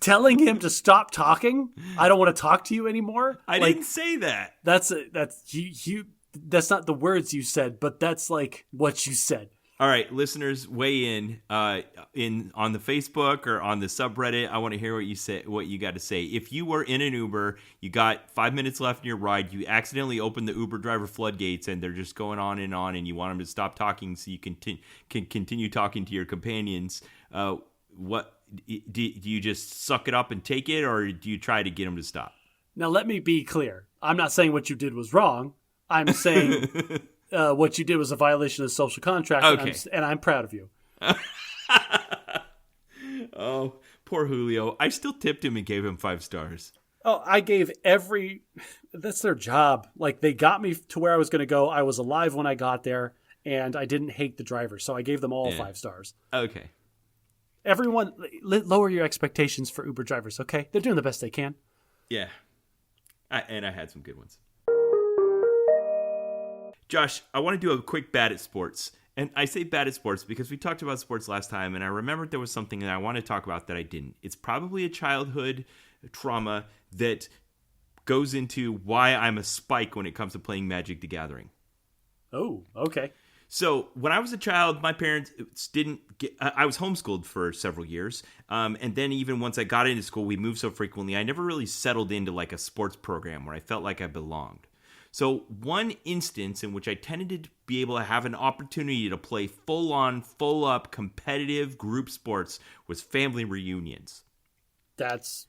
telling him to stop talking. I don't want to talk to you anymore. I didn't say that. That's not the words you said, but that's like what you said. All right, listeners, weigh in on the Facebook or on the subreddit. I want to hear what you got to say. If you were in an Uber, you got 5 minutes left in your ride, you accidentally opened the Uber driver floodgates, and they're just going on, and you want them to stop talking so you can continue talking to your companions. What do you just suck it up and take it, or do you try to get them to stop? Now, let me be clear. I'm not saying what you did was wrong. I'm saying what you did was a violation of the social contract, okay. and I'm proud of you. Oh, poor Julio. I still tipped him and gave him 5 stars. Oh, I gave that's their job. Like, they got me to where I was going to go. I was alive when I got there, and I didn't hate the driver, so I gave them all 5 stars. Okay. Everyone, lower your expectations for Uber drivers, okay? They're doing the best they can. Yeah. And I had some good ones. Josh, I want to do a quick bad at sports. And I say bad at sports because we talked about sports last time, and I remembered there was something that I want to talk about that I didn't. It's probably a childhood trauma that goes into why I'm a spike when it comes to playing Magic the Gathering. Oh, okay. So when I was a child, my parents didn't get... I was homeschooled for several years. And then even once I got into school, we moved so frequently, I never really settled into like a sports program where I felt like I belonged. So one instance in which I tended to be able to have an opportunity to play full-on, full-up, competitive group sports was family reunions. That's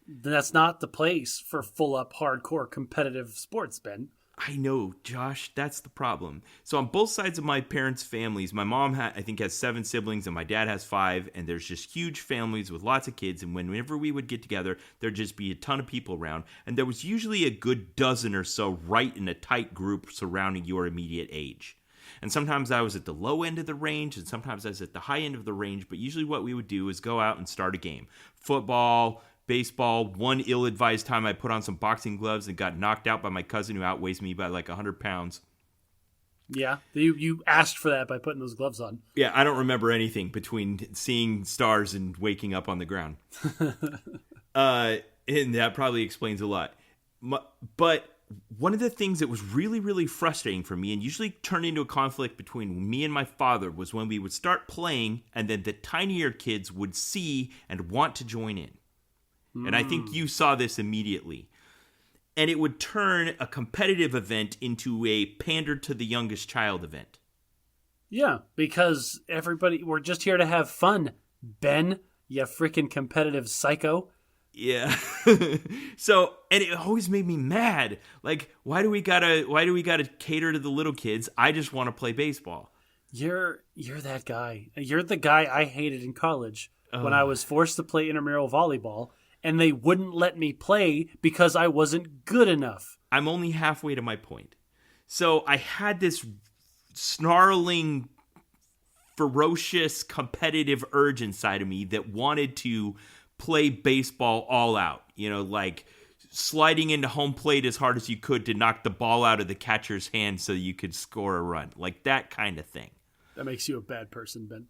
not the place for full-up, hardcore, competitive sports, Ben. I know, Josh, that's the problem. So on both sides of my parents' families, my mom I think has 7 siblings and my dad has 5, and there's just huge families with lots of kids, and whenever we would get together, there'd just be a ton of people around, and there was usually a good dozen or so right in a tight group surrounding your immediate age. And sometimes I was at the low end of the range, and sometimes I was at the high end of the range, but usually what we would do is go out and start a game. Football, baseball. One ill-advised time I put on some boxing gloves and got knocked out by my cousin who outweighs me by like 100 pounds. Yeah, you asked for that by putting those gloves on. Yeah, I don't remember anything between seeing stars and waking up on the ground. And that probably explains a lot. But one of the things that was really, really frustrating for me and usually turned into a conflict between me and my father was when we would start playing and then the tinier kids would see and want to join in. And I think you saw this immediately. And it would turn a competitive event into a pander to the youngest child event. Yeah, because we're just here to have fun, Ben, you freaking competitive psycho. Yeah. So, and it always made me mad. Like, why do we gotta cater to the little kids? I just want to play baseball. You're that guy. You're the guy I hated in college when I was forced to play intramural volleyball. And they wouldn't let me play because I wasn't good enough. I'm only halfway to my point. So I had this snarling, ferocious, competitive urge inside of me that wanted to play baseball all out. You know, like sliding into home plate as hard as you could to knock the ball out of the catcher's hand so you could score a run. Like that kind of thing. That makes you a bad person, Ben.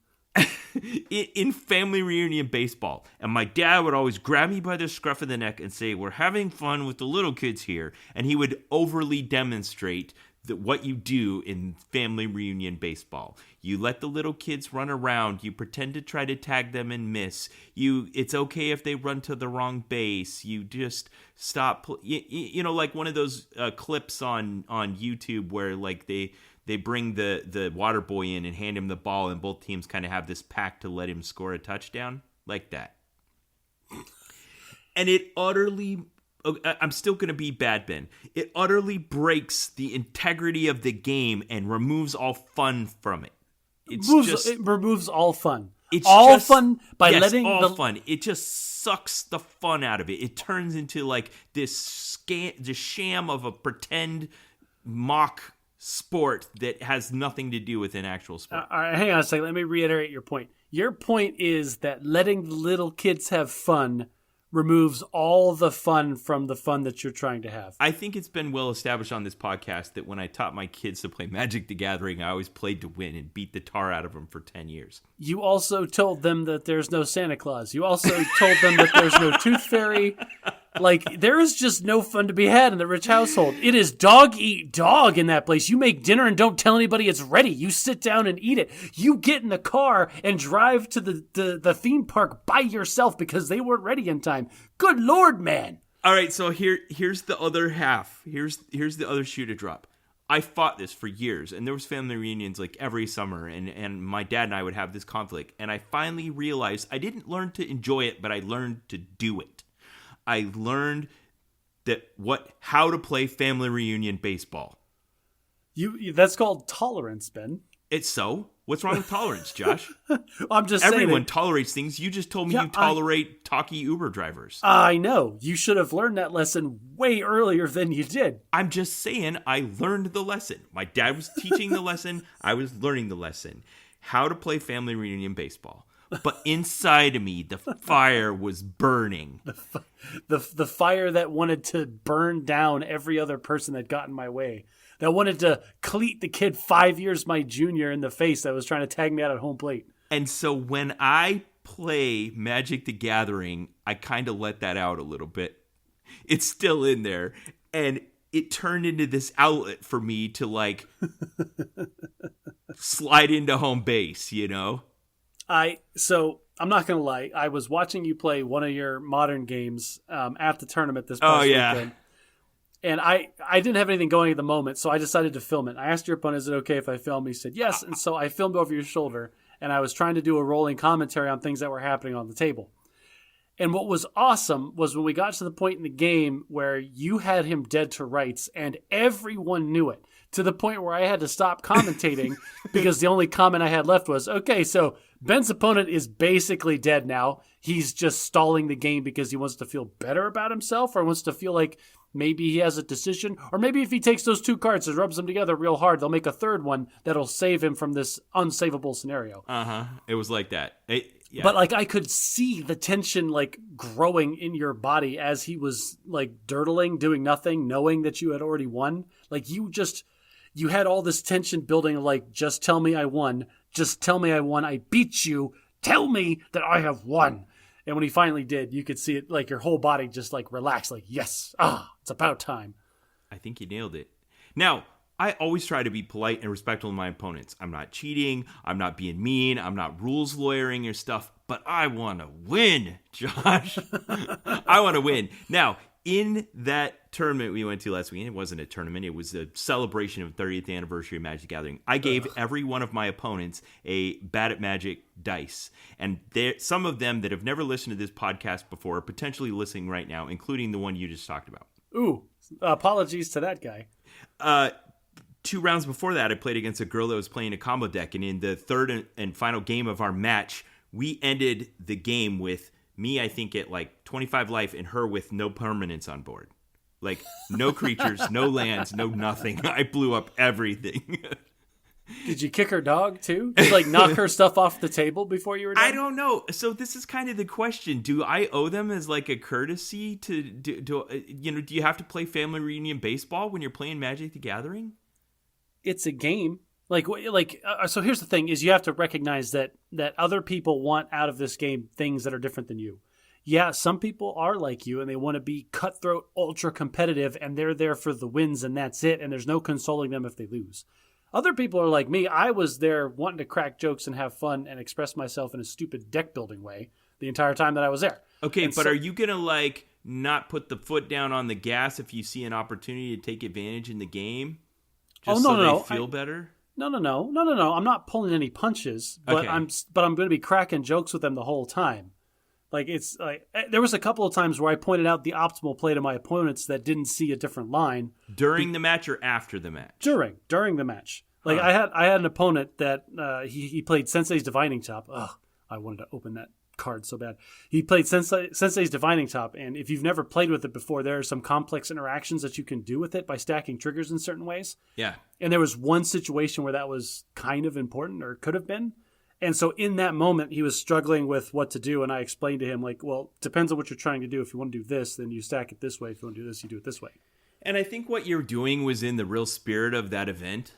In family reunion baseball, and my dad would always grab me by the scruff of the neck and say, "We're having fun with the little kids here," and he would overly demonstrate that what you do in family reunion baseball. You let the little kids run around, you pretend to try to tag them and miss, it's okay if they run to the wrong base, you just stop, you know, like one of those clips on YouTube where like they bring the water boy in and hand him the ball, and both teams kind of have this pact to let him score a touchdown. Like that. And it utterly... I'm still going to be bad, Ben. It utterly breaks the integrity of the game and removes all fun from it. It removes all fun. It's all just, fun by yes, letting all fun. It just sucks the fun out of it. It turns into like this sham of a pretend mock sport that has nothing to do with an actual sport. All right, hang on a second. Let me reiterate your point. Your point is that letting the little kids have fun removes all the fun from the fun that you're trying to have. I think it's been well established on this podcast that when I taught my kids to play Magic the Gathering, I always played to win and beat the tar out of them for 10 years. You also told them that there's no Santa Claus. You also told them that there's no Tooth Fairy. Like, there is just no fun to be had in the Rich household. It is dog eat dog in that place. You make dinner and don't tell anybody it's ready. You sit down and eat it. You get in the car and drive to the theme park by yourself because they weren't ready in time. Good Lord, man. All right, so here's the other half. Here's the other shoe to drop. I fought this for years, and there was family reunions like every summer, and my dad and I would have this conflict. And I finally realized I didn't learn to enjoy it, but I learned to do it. I learned how to play family reunion baseball. That's called tolerance, Ben. It's so. What's wrong with tolerance, Josh? I'm just saying. Everyone tolerates things. You just told me you tolerate talky Uber drivers. I know. You should have learned that lesson way earlier than you did. I'm just saying I learned the lesson. My dad was teaching the lesson. I was learning the lesson. How to play family reunion baseball. But inside of me, the fire was burning. The fire that wanted to burn down every other person that got in my way. That wanted to cleat the kid 5 years my junior in the face that was trying to tag me out at home plate. And so when I play Magic the Gathering, I kind of let that out a little bit. It's still in there. And it turned into this outlet for me to like slide into home base, you know? So I'm not going to lie. I was watching you play one of your modern games at the tournament this past weekend. And I didn't have anything going at the moment, so I decided to film it. I asked your opponent, is it okay if I film? He said yes, and so I filmed over your shoulder, and I was trying to do a rolling commentary on things that were happening on the table. And what was awesome was when we got to the point in the game where you had him dead to rights, and everyone knew it, to the point where I had to stop commentating because the only comment I had left was, okay, so Ben's opponent is basically dead now. He's just stalling the game because he wants to feel better about himself or wants to feel like maybe he has a decision. Or maybe if he takes those two cards and rubs them together real hard, they'll make a third one that'll save him from this unsavable scenario. Uh-huh. It was like that. Yeah. But like I could see the tension like growing in your body as he was like dirtling, doing nothing, knowing that you had already won. Like you had all this tension building, like, just tell me I won. Just tell me I won. I beat you. Tell me that I have won. And when he finally did, you could see it, like, your whole body just, like, relaxed. Like, yes, it's about time. I think you nailed it. Now, I always try to be polite and respectful to my opponents. I'm not cheating. I'm not being mean. I'm not rules lawyering or stuff. But I want to win, Josh. I want to win. Now, in that tournament we went to last weekend, it wasn't a tournament. It was a celebration of 30th anniversary of Magic the Gathering. I gave every one of my opponents a Bad at Magic dice. And some of them that have never listened to this podcast before are potentially listening right now, including the one you just talked about. Ooh, apologies to that guy. 2 rounds before that, I played against a girl that was playing a combo deck. And in the third and final game of our match, we ended the game with me, I think, at like 25 life and her with no permanents on board. Like, no creatures, no lands, no nothing. I blew up everything. Did you kick her dog, too? Did you, like, knock her stuff off the table before you were done? I don't know. So this is kind of the question. Do I owe them as, like, a courtesy to do you have to play family reunion baseball when you're playing Magic the Gathering? It's a game. So here's the thing, is you have to recognize that other people want out of this game things that are different than you. Yeah, some people are like you, and they want to be cutthroat, ultra competitive, and they're there for the wins, and that's it, and there's no consoling them if they lose. Other people are like me. I was there wanting to crack jokes and have fun and express myself in a stupid deck-building way the entire time that I was there. Okay, but are you going to, like, not put the foot down on the gas if you see an opportunity to take advantage in the game? Just they feel better? No. I'm not pulling any punches, but okay. I'm going to be cracking jokes with them the whole time. Like, it's like there was a couple of times where I pointed out the optimal play to my opponents that didn't see a different line during the match or after the match. During the match. Like I had an opponent that he played Sensei's Divining Top. Ugh, I wanted to open that card so bad. He played Sensei's Divining Top, and if you've never played with it before, there are some complex interactions that you can do with it by stacking triggers in certain ways. Yeah. And there was one situation where that was kind of important, or could have been. And so in that moment, he was struggling with what to do, and I explained to him, like, well, depends on what you're trying to do. If you want to do this, then you stack it this way. If you want to do this, you do it this way. And I think what you're doing was in the real spirit of that event.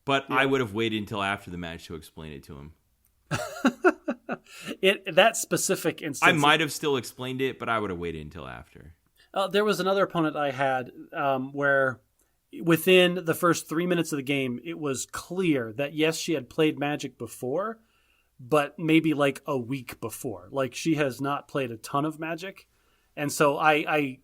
But yeah. I would have waited until after the match to explain it to him. That specific instance, I might have still explained it, but I would have waited until after. There was another opponent I had where within the first 3 minutes of the game, it was clear that yes, she had played Magic before, but maybe like a week before. Like she has not played a ton of Magic. And so I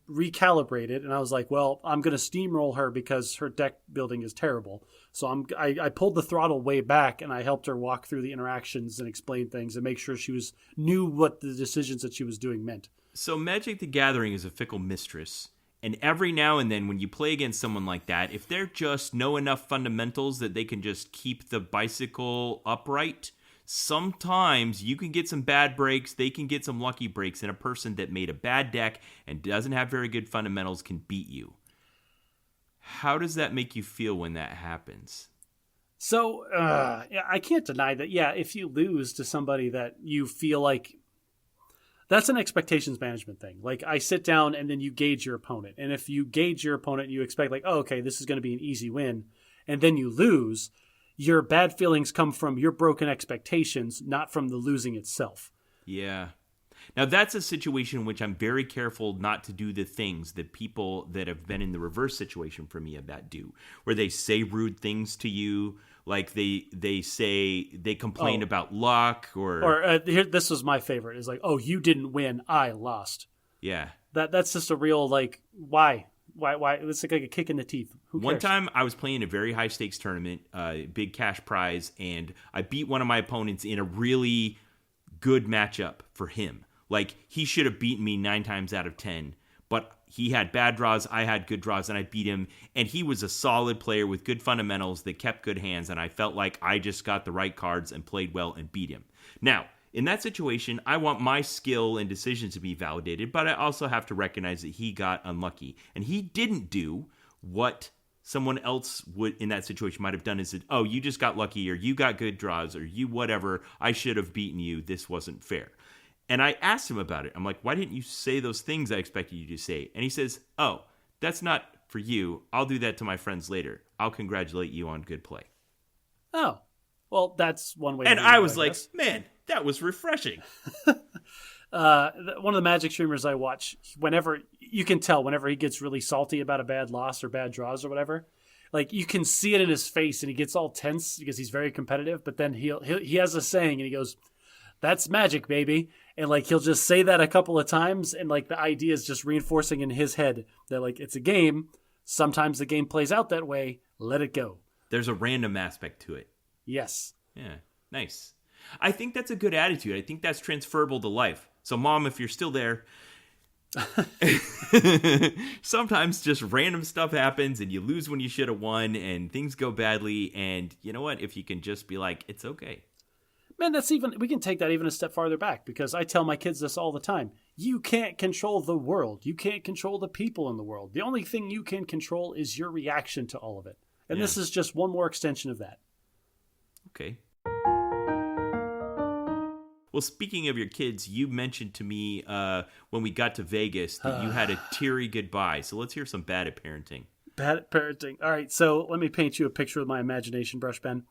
recalibrated, and I was like, well, I'm going to steamroll her because her deck building is terrible. So I pulled the throttle way back, and I helped her walk through the interactions and explain things and make sure she knew what the decisions that she was doing meant. So Magic the Gathering is a fickle mistress. And every now and then when you play against someone like that, if they're just know enough fundamentals that they can just keep the bicycle upright, sometimes you can get some bad breaks, they can get some lucky breaks, and a person that made a bad deck and doesn't have very good fundamentals can beat you. How does that make you feel when that happens? So, I can't deny that, yeah, if you lose to somebody that you feel like, that's an expectations management thing. Like, I sit down and then you gauge your opponent. And if you gauge your opponent, you expect like, oh, okay, this is going to be an easy win. And then you lose, your bad feelings come from your broken expectations, not from the losing itself. Yeah. Now, that's a situation in which I'm very careful not to do the things that people that have been in the reverse situation for me about do, where they say rude things to you, like they complain about luck or here, this was my favorite, is like, oh, you didn't win, I lost. Yeah. That's just a real, like, why? It's like a kick in the teeth. Who cares? One time I was playing a very high stakes tournament, big cash prize, and I beat one of my opponents in a really good matchup for him. Like, he should have beaten me 9 times out of 10, but he had bad draws, I had good draws, and I beat him. And he was a solid player with good fundamentals that kept good hands, and I felt like I just got the right cards and played well and beat him. Now, in that situation, I want my skill and decisions to be validated, but I also have to recognize that he got unlucky. And he didn't do what someone else would in that situation might have done, is that, oh, you just got lucky, or you got good draws, or you whatever, I should have beaten you, this wasn't fair. And I asked him about it. I'm like, why didn't you say those things I expected you to say? And he says, oh, that's not for you. I'll do that to my friends later. I'll congratulate you on good play. Oh, well, that's one way. And I was like, man, that was refreshing. One of the Magic streamers I watch, whenever you can tell, whenever he gets really salty about a bad loss or bad draws or whatever, like you can see it in his face, and he gets all tense because he's very competitive. But then he has a saying, and he goes, "That's Magic, baby." And like he'll just say that a couple of times, and like the idea is just reinforcing in his head that like it's a game. Sometimes the game plays out that way. Let it go. There's a random aspect to it. Yes. Yeah. Nice. I think that's a good attitude. I think that's transferable to life. So, Mom, if you're still there, sometimes just random stuff happens and you lose when you should have won and things go badly. And you know what? If you can just be like, it's okay. Man, we can take that even a step farther back, because I tell my kids this all the time. You can't control the world. You can't control the people in the world. The only thing you can control is your reaction to all of it. And This is just one more extension of that. Okay. Well, speaking of your kids, you mentioned to me when we got to Vegas that you had a teary goodbye. So let's hear some bad at parenting. Bad at parenting. All right, so let me paint you a picture with my imagination brush pen.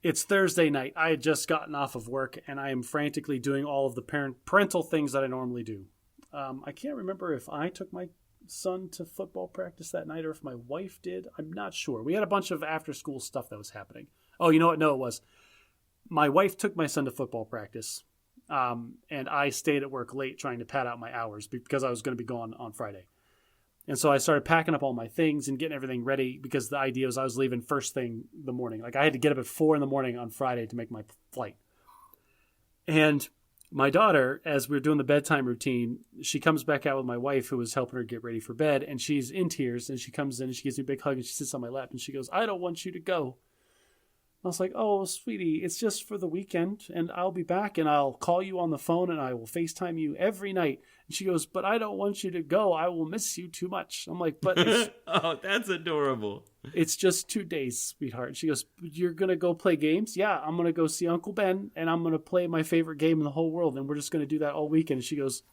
It's Thursday night. I had just gotten off of work, and I am frantically doing all of the parental things that I normally do. I can't remember if I took my son to football practice that night or if my wife did. I'm not sure. We had a bunch of after-school stuff that was happening. Oh, you know what? No, it was. My wife took my son to football practice, and I stayed at work late trying to pad out my hours because I was going to be gone on Friday. And so I started packing up all my things and getting everything ready, because the idea was I was leaving first thing the morning. Like I had to get up at 4 a.m. on Friday to make my flight. And my daughter, as we were doing the bedtime routine, she comes back out with my wife, who was helping her get ready for bed. And she's in tears, and she comes in and she gives me a big hug and she sits on my lap and she goes, "I don't want you to go." I was like, oh, sweetie, it's just for the weekend, and I'll be back, and I'll call you on the phone, and I will FaceTime you every night. And she goes, but I don't want you to go. I will miss you too much. I'm like, but it's Oh, that's adorable. it's just 2 days, sweetheart. She goes, you're going to go play games? Yeah, I'm going to go see Uncle Ben, and I'm going to play my favorite game in the whole world, and we're just going to do that all weekend. And she goes,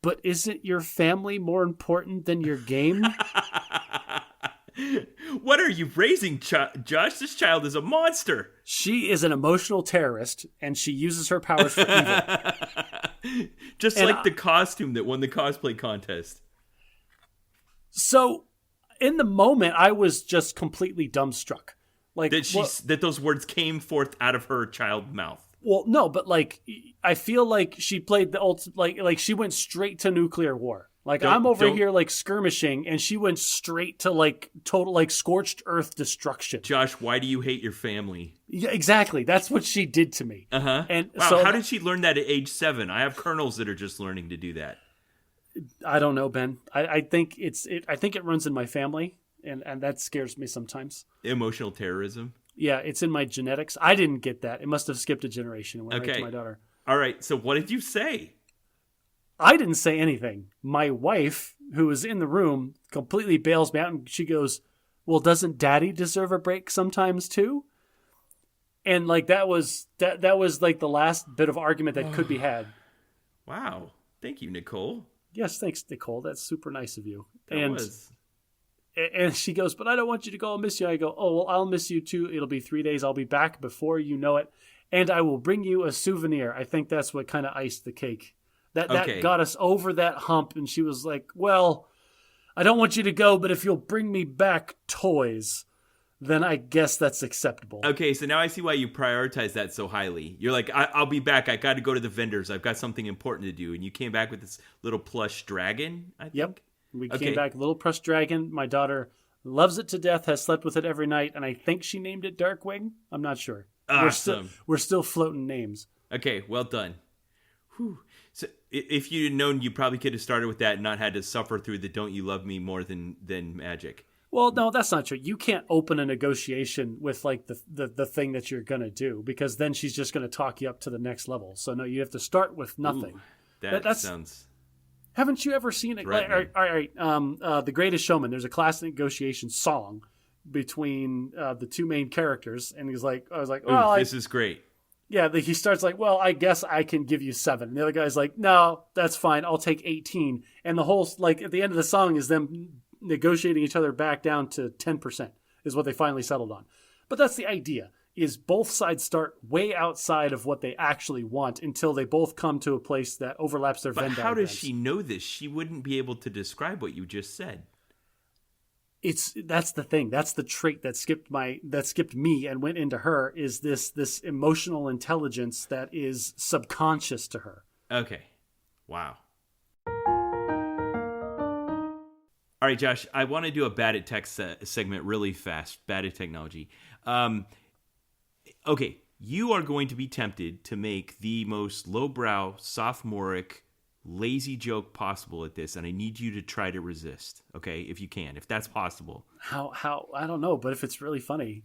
but isn't your family more important than your game? What are you raising, Josh? This child is a monster. She is an emotional terrorist, and she uses her powers for evil. Just And like the costume that won the cosplay contest. So, in the moment, I was just completely dumbstruck. Like That those words came forth out of her child mouth. well, no, but like I feel like she played the like she went straight to nuclear war. Like I'm over here like skirmishing, and she went straight to like total like scorched earth destruction. Josh, why do you hate your family? Yeah, exactly. That's what she did to me. Uh-huh. And wow, so how did she learn that at age 7? I have colonels that are just learning to do that. I don't know, Ben. I think I think it runs in my family, and that scares me sometimes. Emotional terrorism. Yeah, it's in my genetics. I didn't get that. It must have skipped a generation and went right Okay. to my daughter. All right, so what did you say? I didn't say anything. My wife, who was in the room, completely bails me out, and she goes, well, doesn't daddy deserve a break sometimes too? And like that was like the last bit of argument that could be had. Wow. Thank you, Nicole. Yes, thanks, Nicole. That's super nice of you. That was. And she goes, but I don't want you to go. I'll miss you. I go, oh, well, I'll miss you too. It'll be 3 days. I'll be back before you know it. And I will bring you a souvenir. I think that's what kind of iced the cake. That got us over that hump. And she was like, well, I don't want you to go, but if you'll bring me back toys, then I guess that's acceptable. Okay, so now I see why you prioritize that so highly. You're like, I'll be back. I got to go to the vendors. I've got something important to do. And you came back with this little plush dragon, I think? Yep. We came back, little plush dragon. My daughter loves it to death, has slept with it every night, and I think she named it Darkwing. I'm not sure. Awesome. We're still floating names. Okay, well done. Whew. So if you'd known, you probably could have started with that and not had to suffer through the "Don't you love me more than magic." Well, no, that's not true. You can't open a negotiation with like the thing that you're gonna do, because then she's just gonna talk you up to the next level. So no, you have to start with nothing. Ooh, that sounds. Haven't you ever seen it? All right. The Greatest Showman. There's a class negotiation song between the two main characters, and I was like, well, this is great. Yeah, he starts like, well, I guess I can give you 7. And the other guy's like, no, that's fine. I'll take 18. And the whole, like, at the end of the song is them negotiating each other back down to 10% is what they finally settled on. But that's the idea, is both sides start way outside of what they actually want until they both come to a place that overlaps their Venn diagrams. But how does she know this? She wouldn't be able to describe what you just said. That's the thing. That's the trait that skipped me and went into her, is this emotional intelligence that is subconscious to her. Okay. Wow. All right, Josh, I want to do a Bad at Tech segment really fast. Bad at Technology. Okay, you are going to be tempted to make the most lowbrow, sophomoric, lazy joke possible at this, and I need you to try to resist, okay, if you can, if that's possible. How I don't know, but if it's really funny.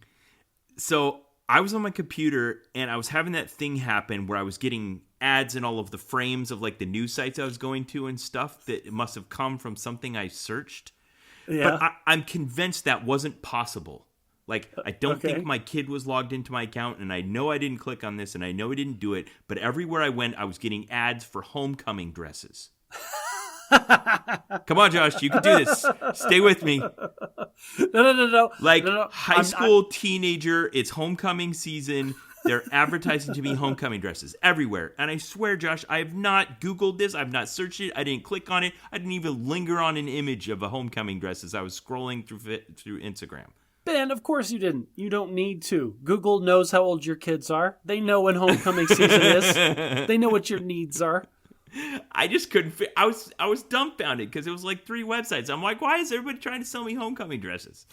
So I was on my computer, and I was having that thing happen where I was getting ads in all of the frames of like the news sites I was going to and stuff that must have come from something I searched. Yeah. But I'm convinced that wasn't possible. Like, I don't think my kid was logged into my account, and I know I didn't click on this, and I know I didn't do it, but everywhere I went, I was getting ads for homecoming dresses. Come on, Josh, you can do this. Stay with me. No. Like, high school teenager, it's homecoming season. They're advertising to me homecoming dresses everywhere. And I swear, Josh, I have not Googled this. I've not searched it. I didn't click on it. I didn't even linger on an image of a homecoming dress as I was scrolling through Instagram. Ben, of course you didn't. You don't need to. Google knows how old your kids are. They know when homecoming season is. They know what your needs are. I just couldn't fit. I was dumbfounded because it was like 3 websites. I'm like, why is everybody trying to sell me homecoming dresses?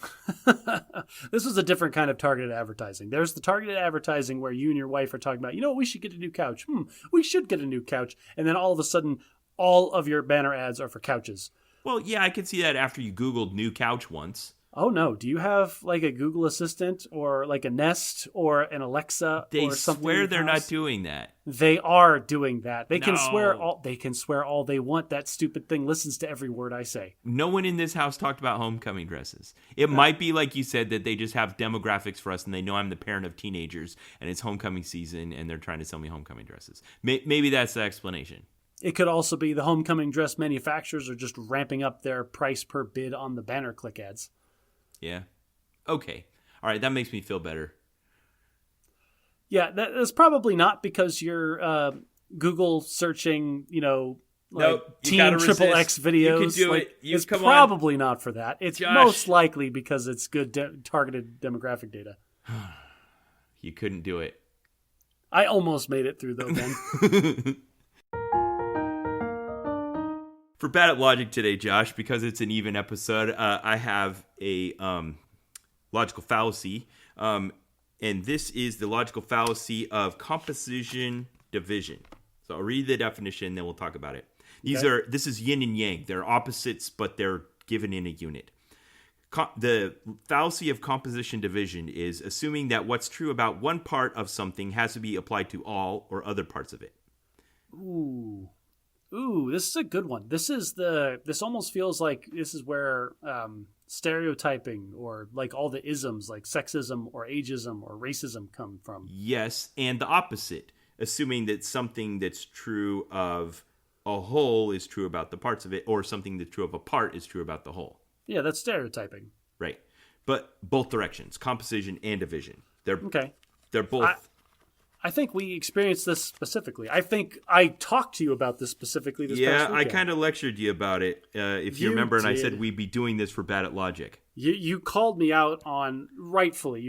This was a different kind of targeted advertising. There's the targeted advertising where you and your wife are talking about, we should get a new couch. We should get a new couch. And then all of a sudden, all of your banner ads are for couches. Well, yeah, I could see that after you Googled new couch once. Oh no, do you have like a Google Assistant or like a Nest or an Alexa They or something? swear in they're your not house? doing that. They are doing that. They can swear No. all they want. That stupid thing listens to every word I say. No one in this house talked about homecoming dresses. It might be like you said that they just have demographics for us and they know I'm the parent of teenagers and it's homecoming season and they're trying to sell me homecoming dresses. Maybe that's the explanation. It could also be the homecoming dress manufacturers are just ramping up their price per bid on the banner click ads. Yeah. Okay. All right. That makes me feel better. Yeah, that's probably not because you're Google searching, like Nope, you Teen gotta Triple resist. X videos. You can do like, it. You it's come on. probably not for that. It's Josh. most likely because it's good targeted demographic data. You couldn't do it. I almost made it through though, Ben. For Bad at Logic today, Josh, because it's an even episode, I have a logical fallacy. And this is the logical fallacy of composition division. So I'll read the definition, then we'll talk about it. This is yin and yang. They're opposites, but they're given in a unit. The fallacy of composition division is assuming that what's true about one part of something has to be applied to all or other parts of it. Ooh, this is a good one. This almost feels like this is where stereotyping or like all the isms like sexism or ageism or racism come from. Yes, and the opposite, assuming that something that's true of a whole is true about the parts of it, or something that's true of a part is true about the whole. Yeah, that's stereotyping. Right. But both directions, composition and division. They're both... I think we experienced this specifically. I think I talked to you about this specifically this past weekend. I kind of lectured you about it, if you remember, and I said we'd be doing this for Bad at Logic. You called me out on, rightfully,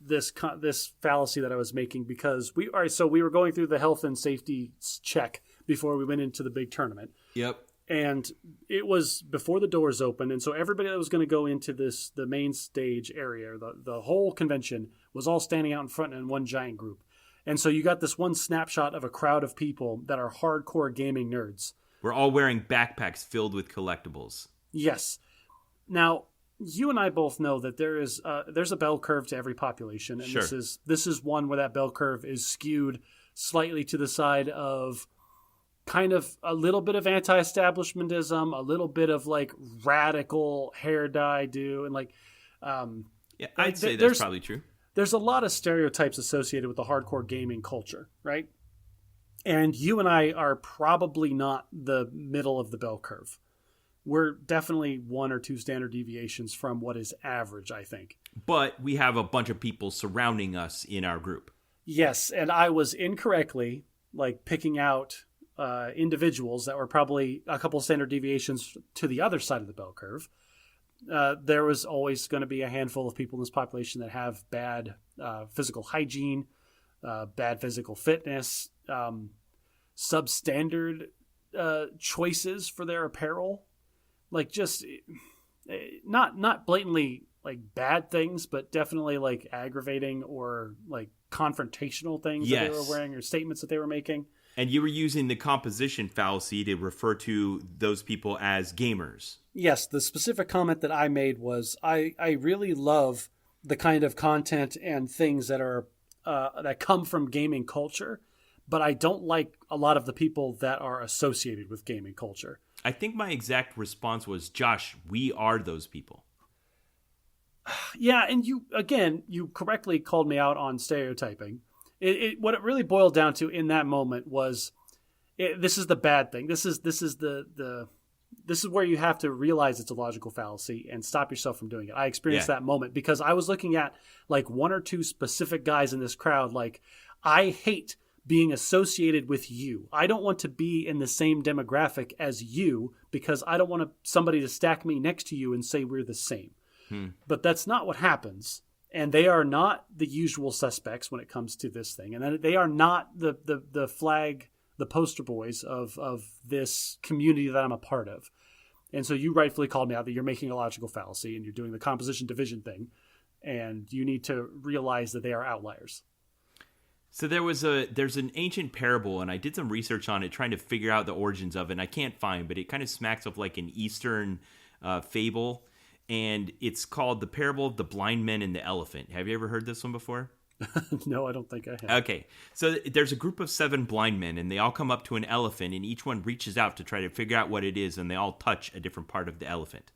this fallacy that I was making because we were going through the health and safety check before we went into the big tournament. Yep. And it was before the doors opened, and so everybody that was going to go into the main stage area, the whole convention, was all standing out in front in one giant group. And so you got this one snapshot of a crowd of people that are hardcore gaming nerds. We're all wearing backpacks filled with collectibles. Yes. Now, you and I both know that there's a bell curve to every population, and Sure. this is one where that bell curve is skewed slightly to the side of kind of a little bit of anti-establishmentism, a little bit of like radical hair dye do, and like I'd say that's probably true. There's a lot of stereotypes associated with the hardcore gaming culture, right? And you and I are probably not the middle of the bell curve. We're definitely one or two standard deviations from what is average, I think. But we have a bunch of people surrounding us in our group. Yes, and I was incorrectly like picking out individuals that were probably a couple standard deviations to the other side of the bell curve. There was always going to be a handful of people in this population that have bad physical hygiene, bad physical fitness, substandard choices for their apparel, like just not blatantly like bad things, but definitely like aggravating or like confrontational things that they were wearing or statements that they were making. And you were using the composition fallacy to refer to those people as gamers. Yes, the specific comment that I made was I really love the kind of content and things that are that come from gaming culture, but I don't like a lot of the people that are associated with gaming culture. I think my exact response was, Josh, we are those people. Yeah, and you correctly called me out on stereotyping. What it really boiled down to in that moment was, this is the bad thing. This is where you have to realize it's a logical fallacy and stop yourself from doing it. I experienced that moment because I was looking at like one or two specific guys in this crowd. Like, I hate being associated with you. I don't want to be in the same demographic as you because I don't want somebody to stack me next to you and say we're the same. But that's not what happens. And they are not the usual suspects when it comes to this thing. And they are not the flag, the poster boys of this community that I'm a part of. And so you rightfully called me out that you're making a logical fallacy and you're doing the composition division thing. And you need to realize that they are outliers. So there's an ancient parable, and I did some research on it trying to figure out the origins of it, and I can't find, but it kind of smacks of like an Eastern fable. and it's called The Parable of the Blind Men and the Elephant. Have you ever heard this one before? No, I don't think I have. Okay, so there's a group of 7 blind men, and they all come up to an elephant, and each one reaches out to try to figure out what it is, and they all touch a different part of the elephant.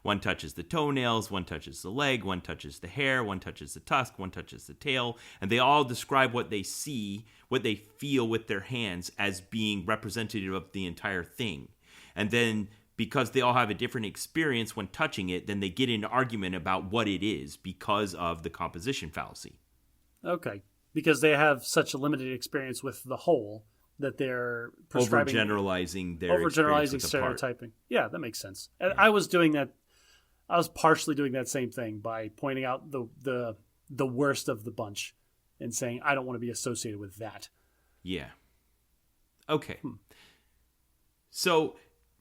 One touches the toenails, one touches the leg, one touches the hair, one touches the tusk, one touches the tail, and they all describe what they see, what they feel with their hands as being representative of the entire thing. And then, because they all have a different experience when touching it, then they get in an argument about what it is because of the composition fallacy. Okay, because they have such a limited experience with the whole that they're prescribing overgeneralizing stereotyping. Yeah, that makes sense. And I was doing that. I was partially doing that same thing by pointing out the worst of the bunch and saying I don't want to be associated with that. Yeah. Okay. So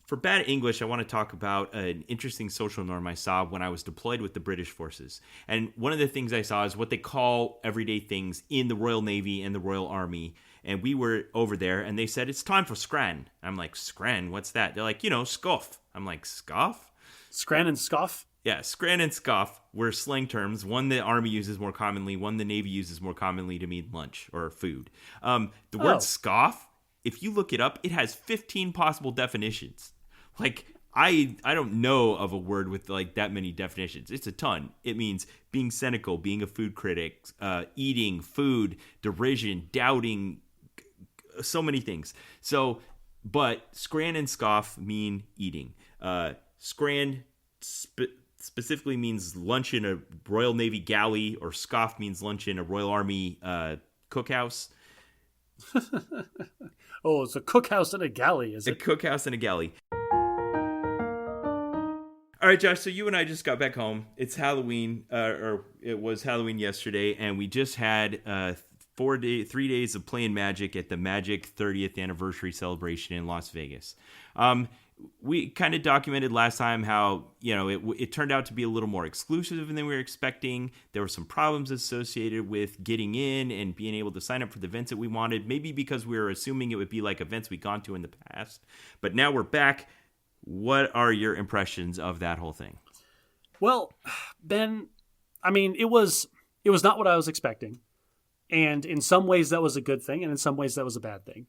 for bad English, I want to talk about an interesting social norm I saw when I was deployed with the British forces. And one of the things I saw is what they call everyday things in the Royal Navy and the Royal Army. And we were over there, and they said, it's time for scran. I'm like, scran? What's that? They're like, scoff. I'm like, scoff? Scran and scoff? Yeah, scran and scoff were slang terms. One the Army uses more commonly, one the Navy uses more commonly to mean lunch or food. The word scoff, if you look it up, it has 15 possible definitions. Like, I don't know of a word with like that many definitions. It's a ton. It means being cynical, being a food critic, eating, food, derision, doubting, so many things. So, but scran and scoff mean eating. Scran specifically means lunch in a Royal Navy galley, or scoff means lunch in a Royal Army cookhouse. Oh, it's a cookhouse and a galley, is it? A cookhouse and a galley. All right, Josh, so you and I just got back home. It's Halloween, or it was Halloween yesterday, and we just had 3 days of playing Magic at the Magic 30th anniversary celebration in Las Vegas. We kind of documented last time how, it turned out to be a little more exclusive than we were expecting. There were some problems associated with getting in and being able to sign up for the events that we wanted, maybe because we were assuming it would be like events we'd gone to in the past. But now we're back. What are your impressions of that whole thing? Well, Ben, I mean, it was not what I was expecting. And in some ways that was a good thing, and in some ways that was a bad thing.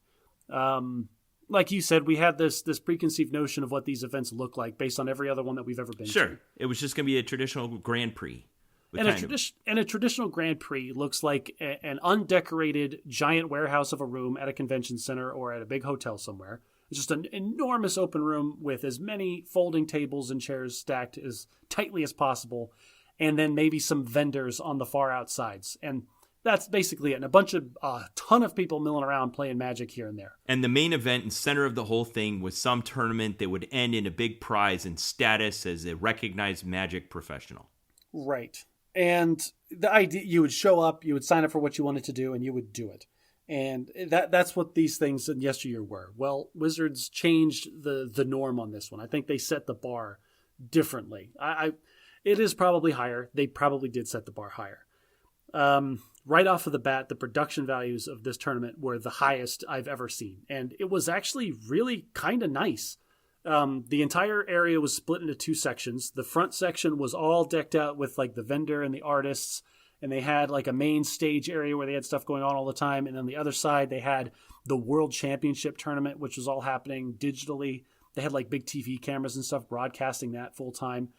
Like you said, we had this preconceived notion of what these events look like based on every other one that we've ever been to. Sure. It was just going to be a traditional Grand Prix. And a traditional Grand Prix looks like an undecorated giant warehouse of a room at a convention center or at a big hotel somewhere. It's just an enormous open room with as many folding tables and chairs stacked as tightly as possible, and then maybe some vendors on the far outsides. And that's basically it. And a ton of people milling around playing Magic here and there. And the main event and center of the whole thing was some tournament that would end in a big prize and status as a recognized Magic professional. Right. And the idea, you would show up, you would sign up for what you wanted to do, and you would do it. And that's what these things in yesteryear were. Well, Wizards changed the norm on this one. I think they set the bar differently. It is probably higher. They probably did set the bar higher. Right off of the bat, the production values of this tournament were the highest I've ever seen. And it was actually really kind of nice. The entire area was split into 2 sections. The front section was all decked out with like the vendor and the artists. And they had like a main stage area where they had stuff going on all the time. And on the other side, they had the World Championship tournament, which was all happening digitally. They had like big TV cameras and stuff broadcasting that full time.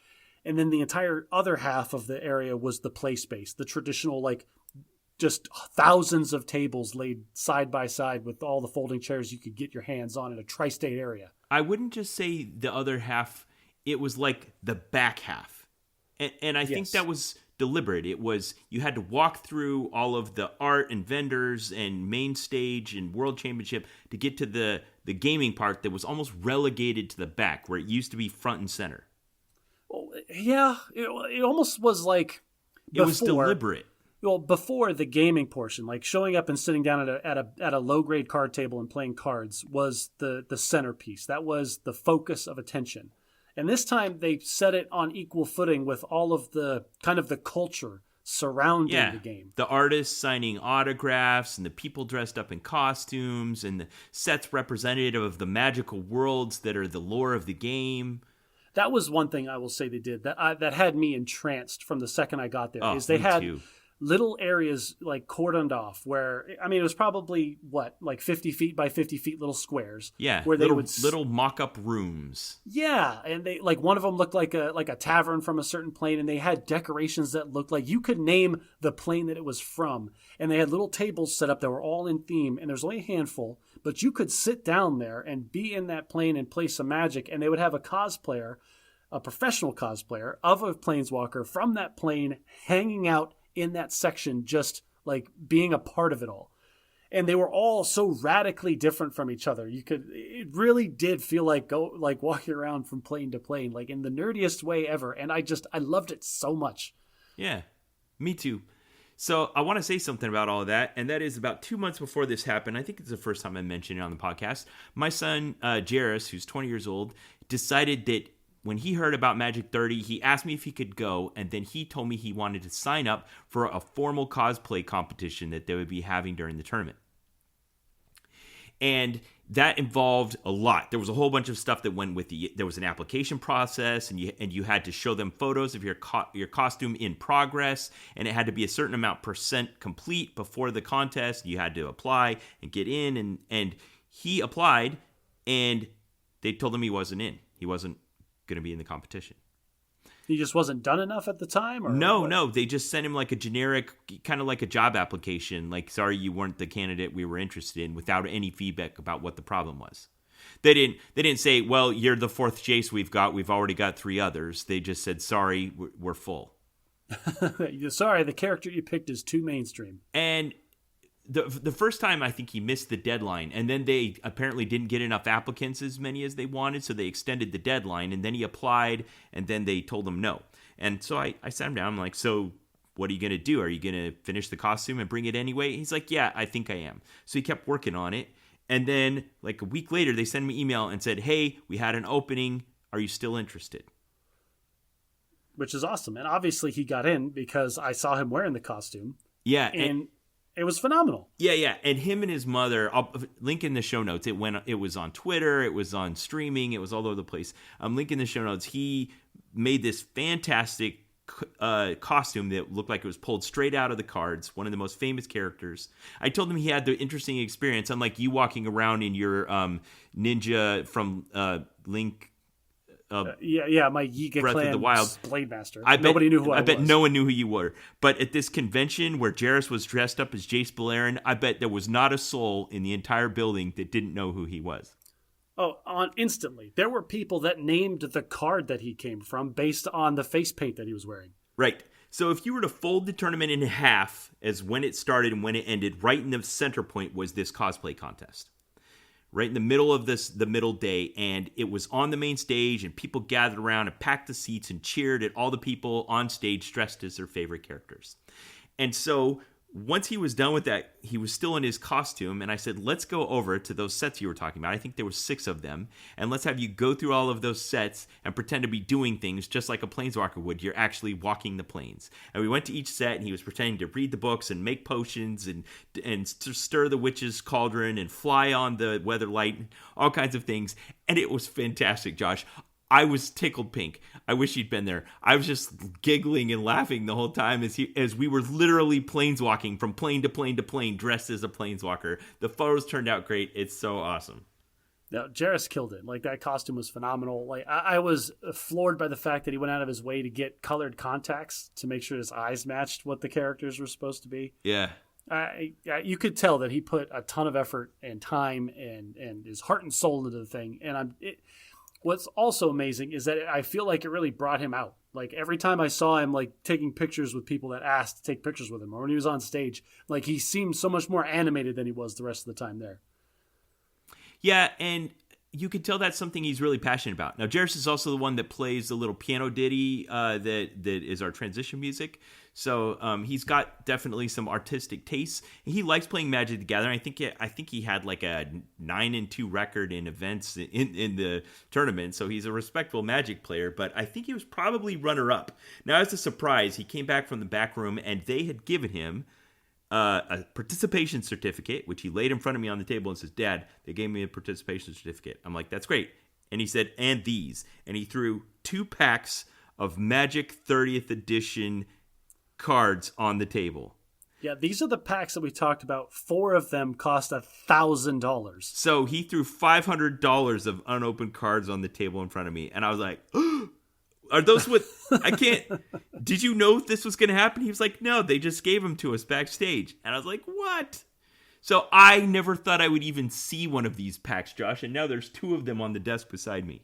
And then the entire other half of the area was the play space, the traditional like just thousands of tables laid side by side with all the folding chairs you could get your hands on in a tri-state area. I wouldn't just say the other half. It was like the back half. And I think that was deliberate. It was, you had to walk through all of the art and vendors and main stage and World Championship to get to the gaming part that was almost relegated to the back where it used to be front and center. Well, yeah, it almost was like it was deliberate. Well, before the gaming portion, like showing up and sitting down at a low grade card table and playing cards was the centerpiece. That was the focus of attention. And this time they set it on equal footing with all of the kind of the culture surrounding the game. The artists signing autographs and the people dressed up in costumes and the sets representative of the magical worlds that are the lore of the game. That was one thing I will say they did that had me entranced from the second I got there. Oh, Is they me had too. little areas like cordoned off where, I mean, it was probably like 50 feet by 50 feet little squares. Yeah, where they would little mock-up rooms. Yeah, and they like one of them looked like a tavern from a certain plane, and they had decorations that looked like you could name the plane that it was from. And they had little tables set up that were all in theme, and there's only a handful, but you could sit down there and be in that plane and play some Magic, and they would have a professional cosplayer of a planeswalker from that plane hanging out in that section, just like being a part of it all. And they were all so radically different from each other. It really did feel like walking around from plane to plane, like in the nerdiest way ever. And I loved it so much. Yeah, me too. So I want to say something about all of that, and that is about 2 months before this happened. I think it's the first time I mentioned it on the podcast. My son, Jairus, who's 20 years old, decided that when he heard about Magic 30, he asked me if he could go, and then he told me he wanted to sign up for a formal cosplay competition that they would be having during the tournament. And that involved a lot. There was a whole bunch of stuff that went with there was an application process, and you had to show them photos of your costume in progress, and it had to be a certain amount % complete before the contest. You had to apply and get in, and he applied, and they told him he wasn't in. He wasn't going to be in the competition. He just wasn't done enough at the time? Or No. They just sent him like a generic, kind of like a job application. Like, sorry, you weren't the candidate we were interested in, without any feedback about what the problem was. They didn't say, well, you're the fourth Jace we've got. We've already got 3 others. They just said, sorry, we're full. Sorry, the character you picked is too mainstream. And the first time, I think he missed the deadline, and then they apparently didn't get enough applicants, as many as they wanted, so they extended the deadline, and then he applied, and then they told him no. And so I sat him down. I'm like, so what are you going to do? Are you going to finish the costume and bring it anyway? He's like, yeah, I think I am. So he kept working on it, and then like a week later, they sent me an email and said, hey, we had an opening. Are you still interested? Which is awesome. And obviously he got in because I saw him wearing the costume. Yeah. And it was phenomenal. Yeah. And him and his mother, I'll link in the show notes. It was on Twitter. It was on streaming. It was all over the place. Link in the show notes. He made this fantastic costume that looked like it was pulled straight out of the cards. One of the most famous characters. I told him he had the interesting experience, unlike you walking around in your ninja from Link. My Yiga Breath Clan of the Wild Blade Master. Nobody knew who I was. I bet no one knew who you were. But at this convention where Jairus was dressed up as Jace Beleren, I bet there was not a soul in the entire building that didn't know who he was. Oh, instantly. There were people that named the card that he came from based on the face paint that he was wearing. Right. So if you were to fold the tournament in half as when it started and when it ended, right in the center point was this cosplay contest. Right in the middle of the middle day, and it was on the main stage, and people gathered around and packed the seats and cheered at all the people on stage dressed as their favorite characters. And so once he was done with that, he was still in his costume, and I said, let's go over to those sets you were talking about. I think there were 6 of them, and let's have you go through all of those sets and pretend to be doing things just like a planeswalker would. You're actually walking the planes. And we went to each set, and he was pretending to read the books and make potions and stir the witch's cauldron and fly on the weather light, all kinds of things. And it was fantastic, Josh. I was tickled pink. I wish you'd been there. I was just giggling and laughing the whole time as we were literally planeswalking from plane to plane to plane, dressed as a planeswalker. The photos turned out great. It's so awesome. No, Jairus killed it. Like, that costume was phenomenal. Like, I was floored by the fact that he went out of his way to get colored contacts to make sure his eyes matched what the characters were supposed to be. Yeah. You could tell that he put a ton of effort and time and his heart and soul into the thing. And what's also amazing is that I feel like it really brought him out. Like, every time I saw him, like, taking pictures with people that asked to take pictures with him, or when he was on stage, like, he seemed so much more animated than he was the rest of the time there. Yeah, and you can tell that's something he's really passionate about. Now, Jairus is also the one that plays the little piano ditty that is our transition music. So he's got definitely some artistic tastes. He likes playing Magic the Gathering. I think he had like a 9-2 record in events in the tournament. So he's a respectable Magic player. But I think he was probably runner-up. Now, as a surprise, he came back from the back room, and they had given him a participation certificate, which he laid in front of me on the table and says, Dad, they gave me a participation certificate. I'm like, that's great. And he said, and these. And he threw 2 packs of Magic 30th Edition cards on the table. Yeah, these are the packs that we talked about. 4 of them cost $1,000. So he threw $500 of unopened cards on the table in front of me. And I was like, are those what? I can't. Did you know this was going to happen? He was like, no, they just gave them to us backstage. And I was like, what? So I never thought I would even see one of these packs, Josh. And now there's 2 of them on the desk beside me.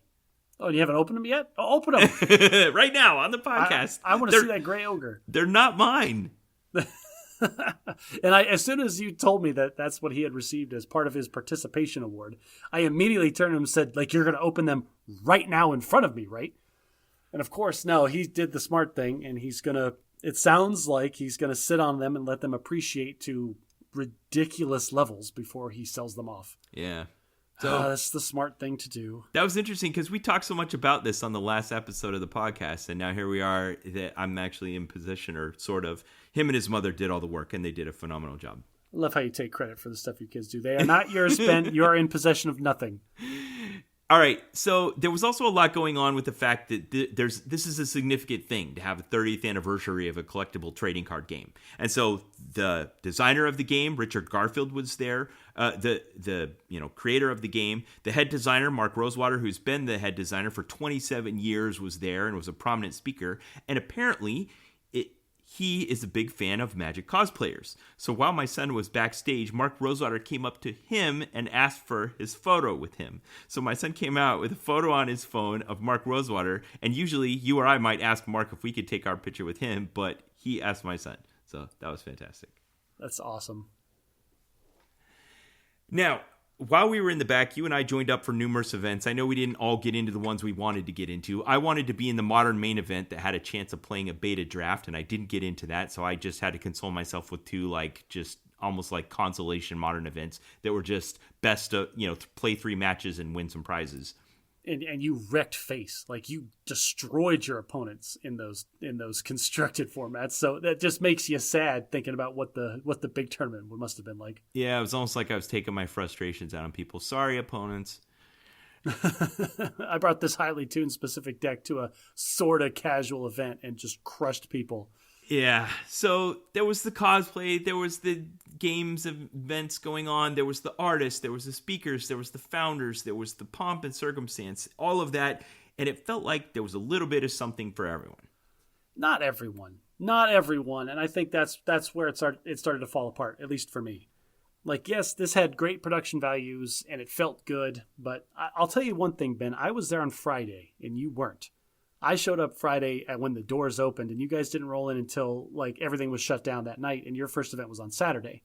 Oh, you haven't opened them yet? Oh, open them. Right now on the podcast. I want to see that gray ogre. They're not mine. And as soon as you told me that that's what he had received as part of his participation award, I immediately turned to him and said, like, you're going to open them right now in front of me, right? And of course, no, he did the smart thing, and it sounds like he's going to sit on them and let them appreciate to ridiculous levels before he sells them off. Yeah. So that's the smart thing to do. That was interesting because we talked so much about this on the last episode of the podcast, and now here we are that I'm actually in possession, or sort of. Him and his mother did all the work, and they did a phenomenal job. I love how you take credit for the stuff your kids do. They are not yours, Ben. You are in possession of nothing. All right, so there was also a lot going on with the fact that this is a significant thing to have a 30th anniversary of a collectible trading card game. And so the designer of the game, Richard Garfield, was there. The creator of the game, the head designer, Mark Rosewater, who's been the head designer for 27 years, was there and was a prominent speaker. And apparently he is a big fan of Magic cosplayers. So while my son was backstage, Mark Rosewater came up to him and asked for his photo with him. So my son came out with a photo on his phone of Mark Rosewater, and usually you or I might ask Mark if we could take our picture with him, but he asked my son. So that was fantastic. That's awesome. Now, while we were in the back, you and I joined up for numerous events. I know we didn't all get into the ones we wanted to get into. I wanted to be in the Modern main event that had a chance of playing a beta draft, and I didn't get into that, so I just had to console myself with 2, just almost like consolation Modern events that were just best of, play 3 matches and win some prizes. And you wrecked face, like you destroyed your opponents in those constructed formats. So that just makes you sad thinking about what the big tournament must have been like. Yeah, it was almost like I was taking my frustrations out on people. Sorry, opponents. I brought this highly tuned specific deck to a sort of casual event and just crushed people. Yeah, so there was the cosplay, there was the games events going on, there was the artists, there was the speakers, there was the founders, there was the pomp and circumstance, all of that, and it felt like there was a little bit of something for everyone. Not everyone, and I think that's where it started to fall apart, at least for me. Like, yes, this had great production values, and it felt good, but I'll tell you one thing, Ben, I was there on Friday, and you weren't. I showed up Friday when the doors opened, and you guys didn't roll in until everything was shut down that night, and your first event was on Saturday.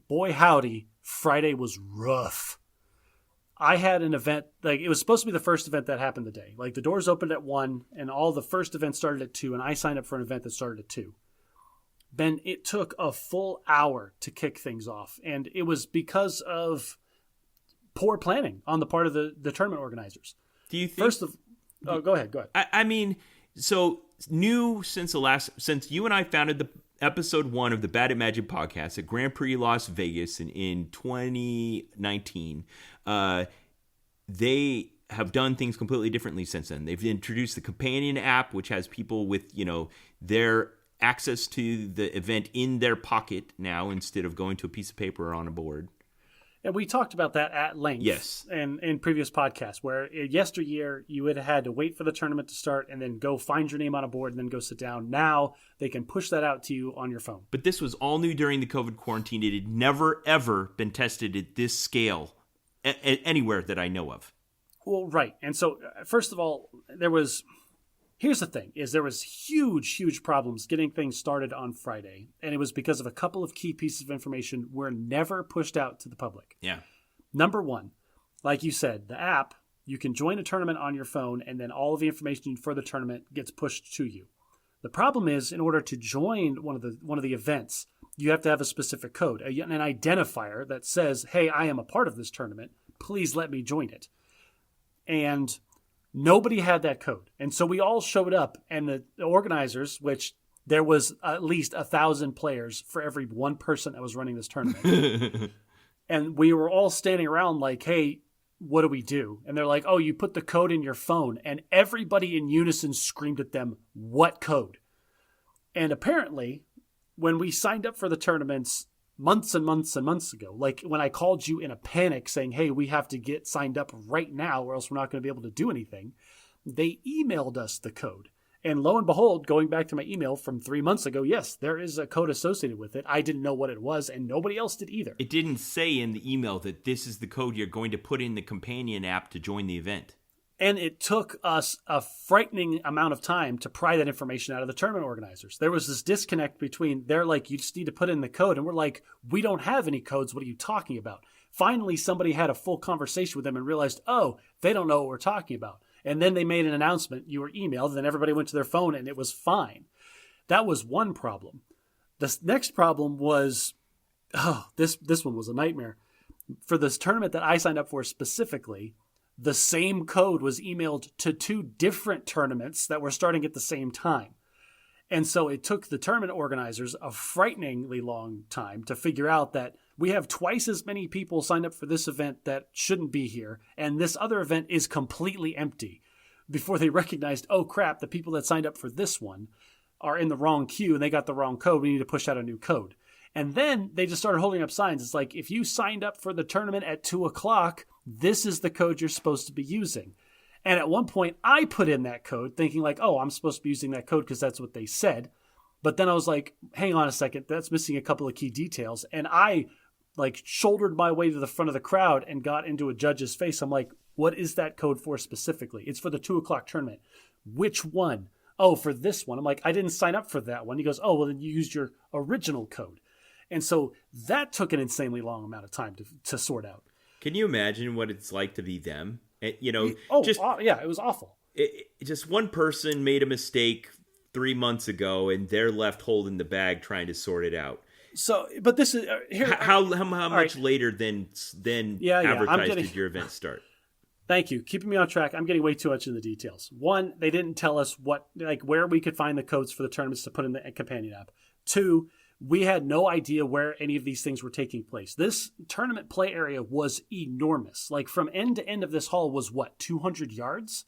Boy, howdy, Friday was rough. I had an event, it was supposed to be the first event that happened the day. The doors opened at 1, and all the first events started at 2, and I signed up for an event that started at 2. Ben, it took a full hour to kick things off, and it was because of poor planning on the part of the tournament organizers. Do you think... Oh, go ahead. I mean, so new since you and I founded the episode 1 of the Bad at Magic podcast at Grand Prix Las Vegas in 2019, they have done things completely differently since then. They've introduced the companion app, which has people with, their access to the event in their pocket now instead of going to a piece of paper or on a board. And we talked about that at length. Yes. in previous podcasts, where yesteryear you would have had to wait for the tournament to start and then go find your name on a board and then go sit down. Now they can push that out to you on your phone. But this was all new during the COVID quarantine. It had never, ever been tested at this scale anywhere that I know of. Well, right. And so, first of all, here's the thing, is there was huge problems getting things started on Friday, and it was because of a couple of key pieces of information were never pushed out to the public. Yeah. Number 1, like you said, the app, you can join a tournament on your phone, and then all of the information for the tournament gets pushed to you. The problem is, in order to join one of the events, you have to have a specific code, an identifier that says, hey, I am a part of this tournament. Please let me join it. And nobody had that code. And so we all showed up, and the organizers, which there was at least 1,000 players for every one person that was running this tournament. And we were all standing around like, hey, what do we do? And they're like, oh, you put the code in your phone. And everybody in unison screamed at them, what code? And apparently, when we signed up for the tournaments months and months and months ago, like when I called you in a panic saying, hey, we have to get signed up right now or else we're not going to be able to do anything, they emailed us the code. And lo and behold, going back to my email from 3 months ago, yes, there is a code associated with it. I didn't know what it was, and nobody else did either. It didn't say in the email that this is the code you're going to put in the companion app to join the event. And it took us a frightening amount of time to pry that information out of the tournament organizers. There was this disconnect between, they're like, you just need to put in the code. And we're like, we don't have any codes. What are you talking about? Finally, somebody had a full conversation with them and realized, oh, they don't know what we're talking about. And then they made an announcement. You were emailed. Then everybody went to their phone and it was fine. That was one problem. The next problem was, this one was a nightmare. For this tournament that I signed up for specifically, the same code was emailed to 2 different tournaments that were starting at the same time. And so it took the tournament organizers a frighteningly long time to figure out that we have twice as many people signed up for this event that shouldn't be here, and this other event is completely empty, before they recognized, oh crap, the people that signed up for this one are in the wrong queue and they got the wrong code. We need to push out a new code. And then they just started holding up signs. It's like, if you signed up for the tournament at 2:00, this is the code you're supposed to be using. And at one point, I put in that code thinking like, oh, I'm supposed to be using that code because that's what they said. But then I was like, hang on a second, that's missing a couple of key details. And I like shouldered my way to the front of the crowd and got into a judge's face. I'm like, what is that code for specifically? It's for the 2:00 tournament. Which one? Oh, for this one. I'm like, I didn't sign up for that one. He goes, oh, well, then you used your original code. And so that took an insanely long amount of time to sort out. Can you imagine what it's like to be them? You know, yeah, it was awful. Just one person made a mistake 3 months ago, and they're left holding the bag trying to sort it out. So, but this is here. How much later than advertised did your event start? Thank you. Keeping me on track. I'm getting way too much in the details. One, they didn't tell us where we could find the codes for the tournaments to put in the companion app. 2, we had no idea where any of these things were taking place. This tournament play area was enormous. Like from end to end of this hall was 200 yards?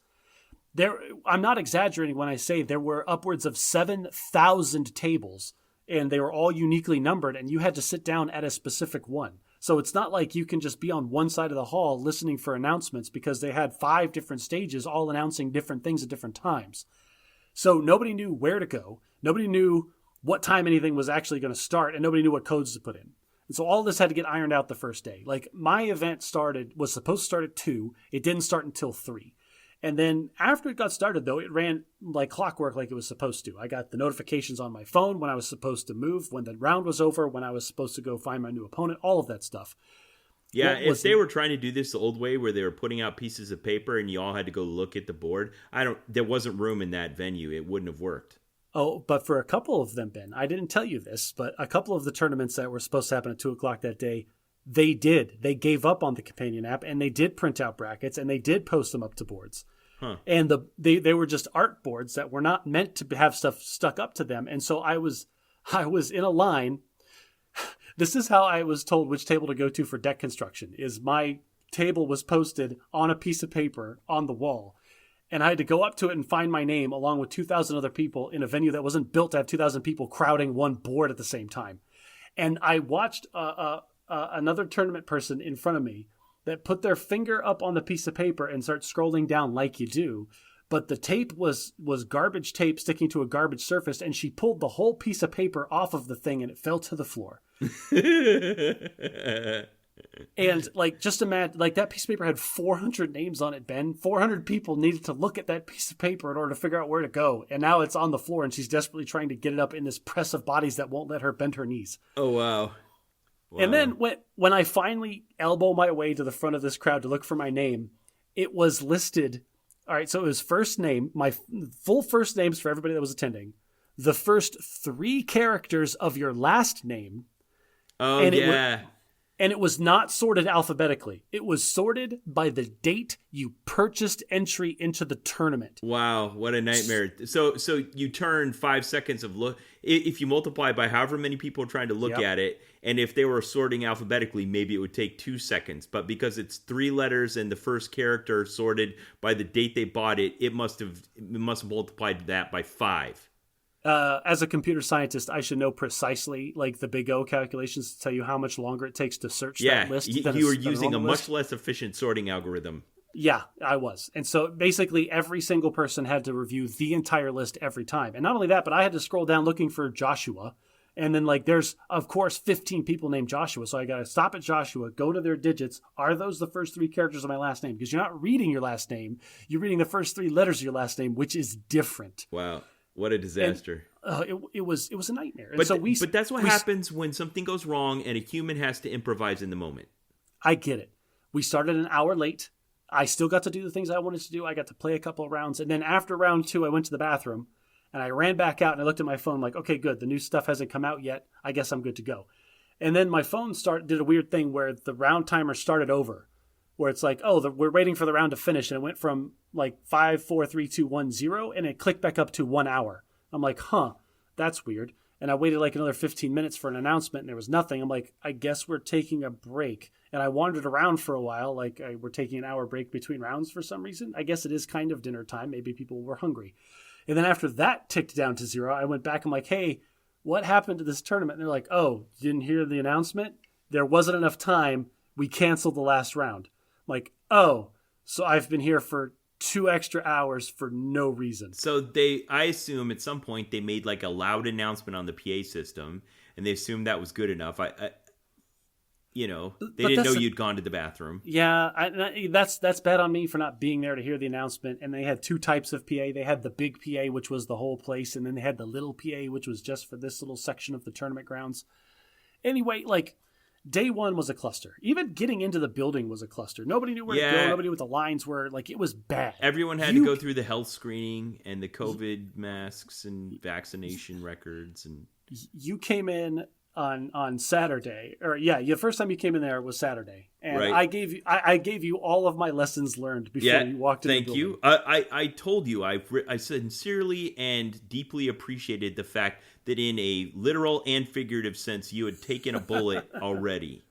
I'm not exaggerating when I say there were upwards of 7,000 tables, and they were all uniquely numbered, and you had to sit down at a specific one. So it's not like you can just be on one side of the hall listening for announcements, because they had 5 different stages all announcing different things at different times. So nobody knew where to go. Nobody knew what time anything was actually going to start, and nobody knew what codes to put in. And so all this had to get ironed out the first day. Like my event was supposed to start at 2. It didn't start until 3. And then after it got started, though, it ran like clockwork, like it was supposed to. I got the notifications on my phone when I was supposed to move, when the round was over, when I was supposed to go find my new opponent, all of that stuff. Yeah, if they were trying to do this the old way where they were putting out pieces of paper and you all had to go look at the board, there wasn't room in that venue. It wouldn't have worked. Oh, but for a couple of them, Ben, I didn't tell you this, but a couple of the tournaments that were supposed to happen at 2:00 that day, they did. They gave up on the companion app, and they did print out brackets, and they did post them up to boards. Huh. And they were just art boards that were not meant to have stuff stuck up to them. And so I was in a line. This is how I was told which table to go to for deck construction. Is my table was posted on a piece of paper on the wall, and I had to go up to it and find my name along with 2,000 other people in a venue that wasn't built to have 2,000 people crowding one board at the same time. And I watched another tournament person in front of me that put their finger up on the piece of paper and start scrolling down like you do. But the tape was garbage tape sticking to a garbage surface, and she pulled the whole piece of paper off of the thing and it fell to the floor. And just imagine, that piece of paper had 400 names on it, Ben. 400 people needed to look at that piece of paper in order to figure out where to go. And now it's on the floor, and she's desperately trying to get it up in this press of bodies that won't let her bend her knees. Oh, wow. And then when I finally elbow my way to the front of this crowd to look for my name, it was listed. All right, so it was first name, my full first names for everybody that was attending, the first 3 characters of your last name. Oh, and yeah. And it was not sorted alphabetically. It was sorted by the date you purchased entry into the tournament. Wow, what a nightmare. So you turn 5 seconds of look. If you multiply by however many people are trying to look at it, and if they were sorting alphabetically, maybe it would take 2 seconds. But because it's 3 letters and the first character sorted by the date they bought it, it must have multiplied that by 5. As a computer scientist, I should know precisely, like the Big O calculations to tell you how much longer it takes to search that list. You were using a much less efficient sorting algorithm. Yeah, I was. And so basically every single person had to review the entire list every time. And not only that, but I had to scroll down looking for Joshua. And then there's, of course, 15 people named Joshua. So I got to stop at Joshua, go to their digits. Are those the first 3 characters of my last name? Because you're not reading your last name. You're reading the first 3 letters of your last name, which is different. Wow. What a disaster. And, it was a nightmare. And but that's what happens when something goes wrong and a human has to improvise in the moment. I get it. We started an hour late. I still got to do the things I wanted to do. I got to play a couple of rounds. And then after round 2, I went to the bathroom. And I ran back out and I looked at my phone like, okay, good. The new stuff hasn't come out yet. I guess I'm good to go. And then my phone did a weird thing where the round timer started over. Where it's like, we're waiting for the round to finish. And it went from 5, 4, 3, 2, 1, 0. And it clicked back up to 1 hour. I'm like, that's weird. And I waited another 15 minutes for an announcement and there was nothing. I'm like, I guess we're taking a break. And I wandered around for a while. We're taking an hour break between rounds for some reason. I guess it is kind of dinner time. Maybe people were hungry. And then after that ticked down to 0, I went back. I'm like, hey, what happened to this tournament? And they're like, oh, you didn't hear the announcement? There wasn't enough time. We canceled the last round. I'm like, oh, so I've been here for 2 extra hours for no reason. So I assume at some point they made a loud announcement on the PA system and they assumed that was good enough. They didn't know you'd gone to the bathroom. Yeah, that's bad on me for not being there to hear the announcement. And they had 2 types of PA. They had the big PA, which was the whole place, and then they had the little PA, which was just for this little section of the tournament grounds. Anyway, day 1 was a cluster. Even getting into the building was a cluster. Nobody knew where to go. Nobody knew what the lines were. It was bad. Everyone had to go through the health screening and the COVID masks and vaccination records. And you came in on Saturday, the first time you came in there was Saturday, and right. I gave you all of my lessons learned before you walked in. Thank you. I told you I sincerely and deeply appreciated the fact that in a literal and figurative sense you had taken a bullet already.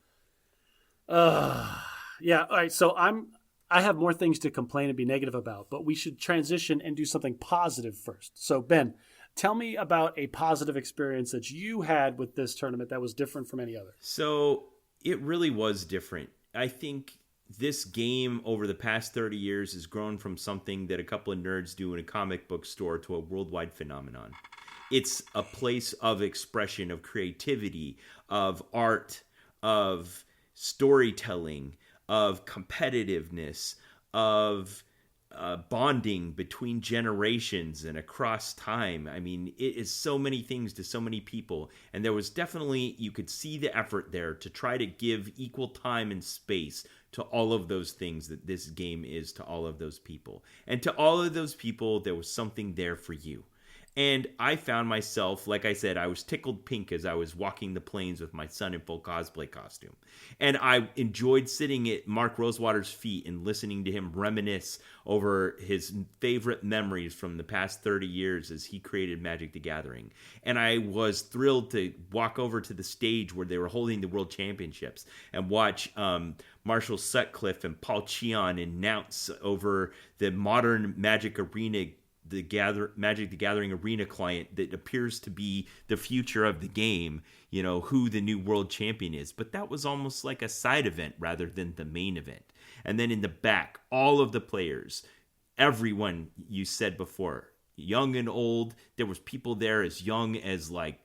Yeah. All right. So I have more things to complain and be negative about, but we should transition and do something positive first. So Ben, tell me about a positive experience that you had with this tournament that was different from any other. So it really was different. I think this game over the past 30 years has grown from something that a couple of nerds do in a comic book store to a worldwide phenomenon. It's a place of expression, of creativity, of art, of storytelling, of competitiveness, of bonding between generations and across time. I mean, it is so many things to so many people. And there was definitely, you could see the effort there to try to give equal time and space to all of those things that this game is to all of those people. And to all of those people, there was something there for you. And I found myself, like I said, I was tickled pink as I was walking the plains with my son in full cosplay costume. And I enjoyed sitting at Mark Rosewater's feet and listening to him reminisce over his favorite memories from the past 30 years as he created Magic the Gathering. And I was thrilled to walk over to the stage where they were holding the World Championships and watch Marshall Sutcliffe and Paul Cheon announce over the modern Magic Arena Magic the Gathering Arena client that appears to be the future of the game, who the new world champion is. But that was almost like a side event rather than the main event. And then in the back, all of the players, everyone you said before, young and old, there was people there as young as 8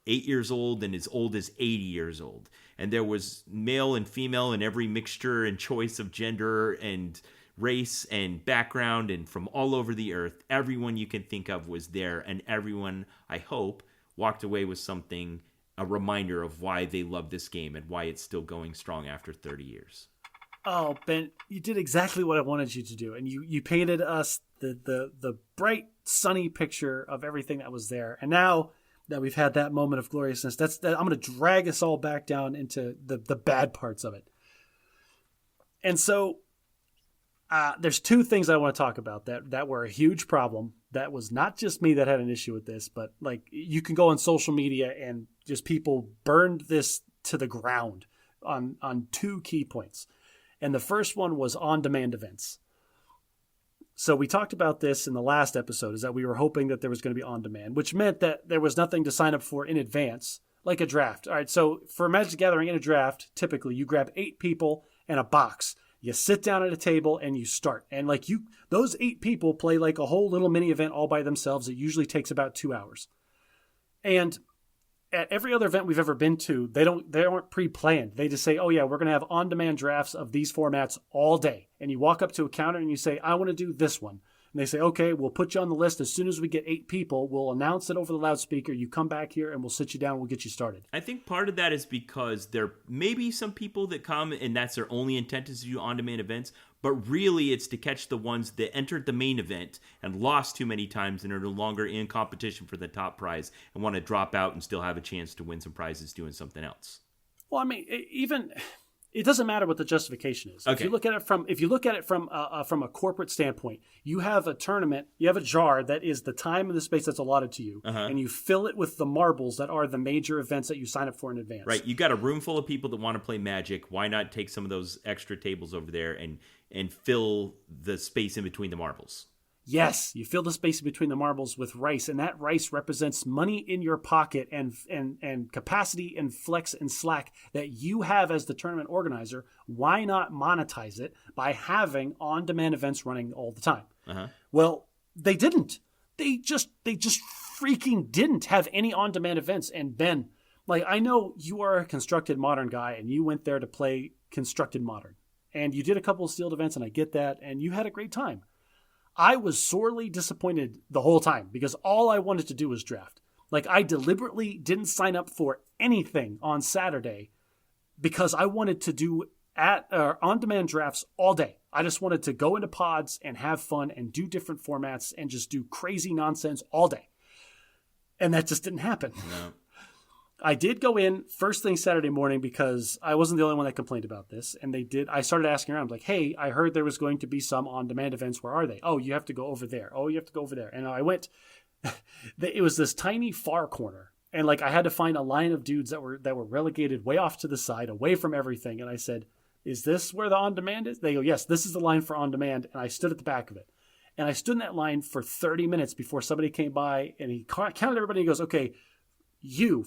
years old and as old as 80 years old. And there was male and female in every mixture and choice of gender and race and background and from all over the earth. Everyone you can think of was there, and everyone, I hope, walked away with something, a reminder of why they love this game and why it's still going strong after 30 years. Oh, Ben, you did exactly what I wanted you to do, and you painted us the bright, sunny picture of everything that was there. And now that we've had that moment of gloriousness. I'm going to drag us all back down into the bad parts of it. And so there's two things I want to talk about that were a huge problem. That was not just me that had an issue with this, but like you can go on social media and just people burned this to the ground on two key points. And the first one was on-demand events. So we talked about this in the last episode, is that we were hoping that there was going to be on-demand, which meant that there was nothing to sign up for in advance, like a draft. All right, so for Magic the Gathering in a draft, typically you grab 8 people and a box. You sit down at a table and you start. And like those 8 people play like a whole little mini event all by themselves. It usually takes about 2 hours. And at every other event we've ever been to, they aren't pre-planned. They just say, oh yeah, we're going to have on-demand drafts of these formats all day. And you walk up to a counter and you say, I want to do this one. And they say, okay, we'll put you on the list. As soon as we get 8 people, we'll announce it over the loudspeaker. You come back here and we'll sit you down and we'll get you started. I think part of that is because there may be some people that come and that's their only intent is to do on-demand events, but really it's to catch the ones that entered the main event and lost too many times and are no longer in competition for the top prize and want to drop out and still have a chance to win some prizes doing something else. Well, I mean, even it doesn't matter what the justification is. Okay. If you look at it from a corporate standpoint, you have a tournament, you have a jar that is the time and the space that's allotted to you, and you fill it with the marbles that are the major events that you sign up for in advance. Right. You got a room full of people that want to play Magic. Why not take some of those extra tables over there and fill the space in between the marbles? Yes, you fill the space between the marbles with rice, and that rice represents money in your pocket and capacity and flex and slack that you have as the tournament organizer. Why not monetize it by having on-demand events running all the time? Well, they didn't. They just freaking didn't have any on-demand events. And Ben, like, I know you are a Constructed Modern guy, and you went there to play Constructed Modern, and you did a couple of sealed events, and I get that, and you had a great time. I was sorely disappointed the whole time because all I wanted to do was draft. Like, I deliberately didn't sign up for anything on Saturday because I wanted to do on-demand drafts all day. I just wanted to go into pods and have fun and do different formats and just do crazy nonsense all day. And that just didn't happen. No. I did go in first thing Saturday morning because I wasn't the only one that complained about this. And I started asking around, like, hey, I heard there was going to be some on-demand events. Where are they? Oh, you have to go over there. Oh, you have to go over there. And I went, it was this tiny far corner. And like, I had to find a line of dudes that were relegated way off to the side, away from everything. And I said, is this where the on-demand is? They go, yes, this is the line for on-demand. And I stood at the back of it. And I stood in that line for 30 minutes before somebody came by and he counted everybody. And he goes, okay,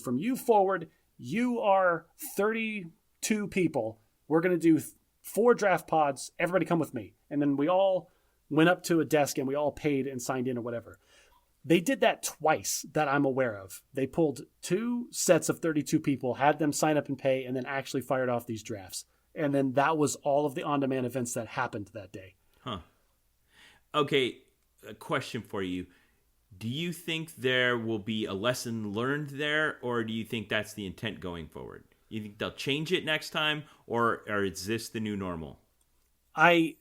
from you forward, you are 32 people. We're going to do 4 draft pods. Everybody come with me. And then we all went up to a desk and we all paid and signed in or whatever. They did that twice that I'm aware of. They pulled 2 sets of 32 people, had them sign up and pay, and then actually fired off these drafts. And then that was all of the on-demand events that happened that day. Huh. Okay, a question for you. Do you think there will be a lesson learned there, or do you think that's the intent going forward? You think they'll change it next time, or is this the new normal? It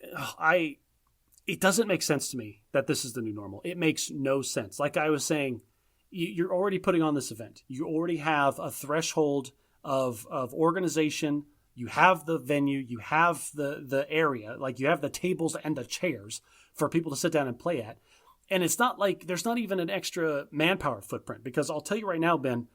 doesn't make sense to me that this is the new normal. It makes no sense. Like I was saying, you're already putting on this event. You already have a threshold of organization. You have the venue. You have the area. Like you have the tables and the chairs for people to sit down and play at. And it's not like there's not even an extra manpower footprint, because I'll tell you right now, Ben,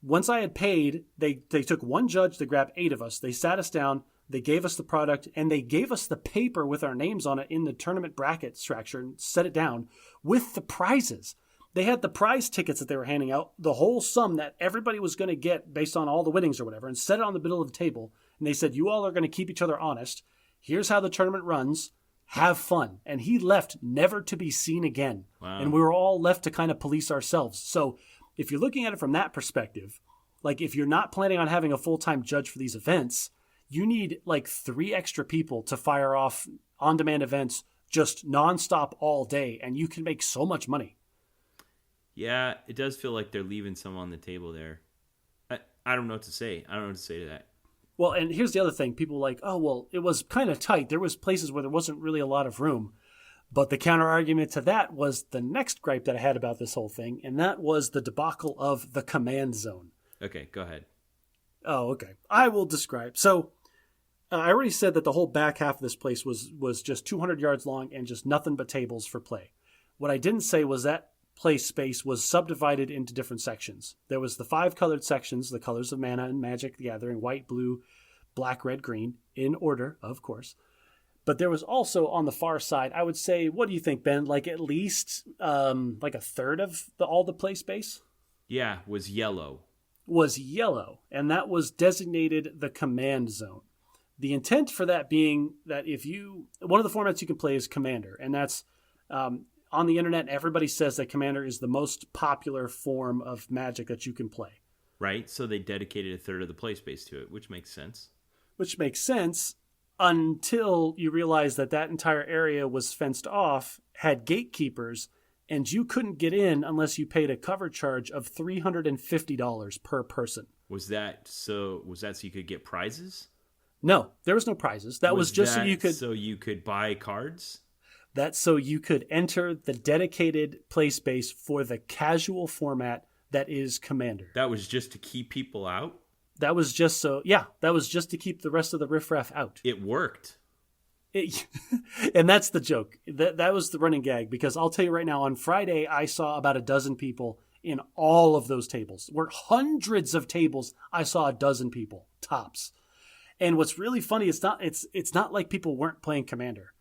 once I had paid, they took one judge, they grabbed 8 of us, they sat us down, they gave us the product, and they gave us the paper with our names on it in the tournament bracket structure and set it down with the prizes. They had the prize tickets that they were handing out, the whole sum that everybody was going to get based on all the winnings or whatever, and set it on the middle of the table. And they said, you all are going to keep each other honest. Here's how the tournament runs. Have fun. And he left never to be seen again. Wow. And we were all left to kind of police ourselves. So if you're looking at it from that perspective, like if you're not planning on having a full-time judge for these events, you need like 3 extra people to fire off on-demand events just nonstop all day. And you can make so much money. Yeah, it does feel like they're leaving some on the table there. I don't know what to say. I don't know what to say to that. Well, and here's the other thing. People are like, oh, well, it was kind of tight. There was places where there wasn't really a lot of room. But the counter argument to that was the next gripe that I had about this whole thing, and that was the debacle of the command zone. Okay, go ahead. Oh, okay. I will describe. So I already said that the whole back half of this place was just 200 yards long and just nothing but tables for play. What I didn't say was that play space was subdivided into different sections. There was the 5 colored sections, the colors of Mana and Magic the Gathering, white, blue, black, red, green, in order, of course. But there was also on the far side, I would say, what do you think, Ben? Like at least like a third of all the play space? Yeah, was yellow. Was yellow, and that was designated the command zone. The intent for that being that one of the formats you can play is Commander, and that's on the internet, everybody says that Commander is the most popular form of Magic that you can play. Right, so they dedicated a third of the play space to it, which makes sense. Which makes sense until you realize that entire area was fenced off, had gatekeepers, and you couldn't get in unless you paid a cover charge of $350 per person. Was that so you could get prizes? No, there was no prizes. That was just so you could buy cards? That's so you could enter the dedicated play space for the casual format that is Commander. That was just to keep people out? That was just to keep the rest of the riffraff out. It worked. And that's the joke. That was the running gag, because I'll tell you right now, on Friday, I saw about a dozen people in all of those tables. There were hundreds of tables. I saw a dozen people, tops. And what's really funny, it's not like people weren't playing Commander.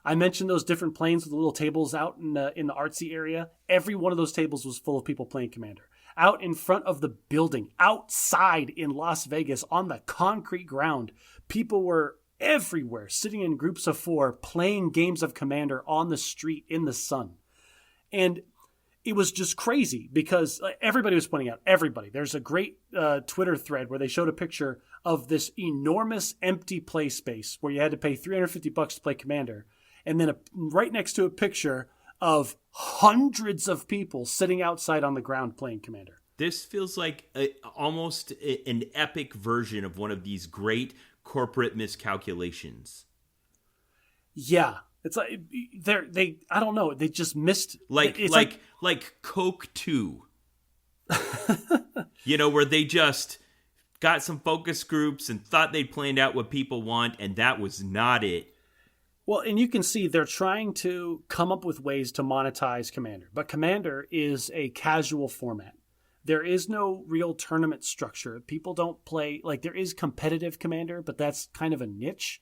I mentioned those different planes with the little tables out in the artsy area. Every one of those tables was full of people playing Commander. Out in front of the building, outside in Las Vegas, on the concrete ground, people were everywhere, sitting in groups of 4, playing games of Commander on the street in the sun. And it was just crazy because everybody was pointing out, everybody. There's a great Twitter thread where they showed a picture of this enormous empty play space where you had to pay $350 to play Commander. And then right next to a picture of hundreds of people sitting outside on the ground playing Commander. This feels like almost an epic version of one of these great corporate miscalculations. Yeah. It's like they I don't know, they just missed like Coke 2. Where they just got some focus groups and thought they'd planned out what people want, and that was not it. Well, and you can see they're trying to come up with ways to monetize Commander, but Commander is a casual format. There is no real tournament structure. People don't play, there is competitive Commander, but that's kind of a niche.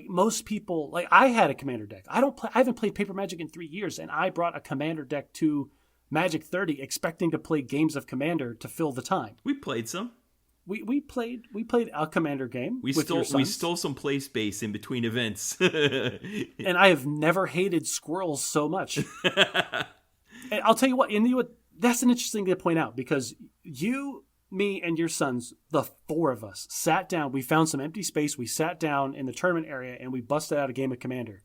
Most people, I had a Commander deck. I haven't played Paper Magic in 3 years, and I brought a Commander deck to Magic 30 expecting to play games of Commander to fill the time. We played some. We played a Commander game. We stole some play space in between events. And I have never hated squirrels so much. And I'll tell you what, that's an interesting thing to point out, because you, me, and your sons, the 4 of us, sat down. We found some empty space. We sat down in the tournament area, and we busted out a game of Commander.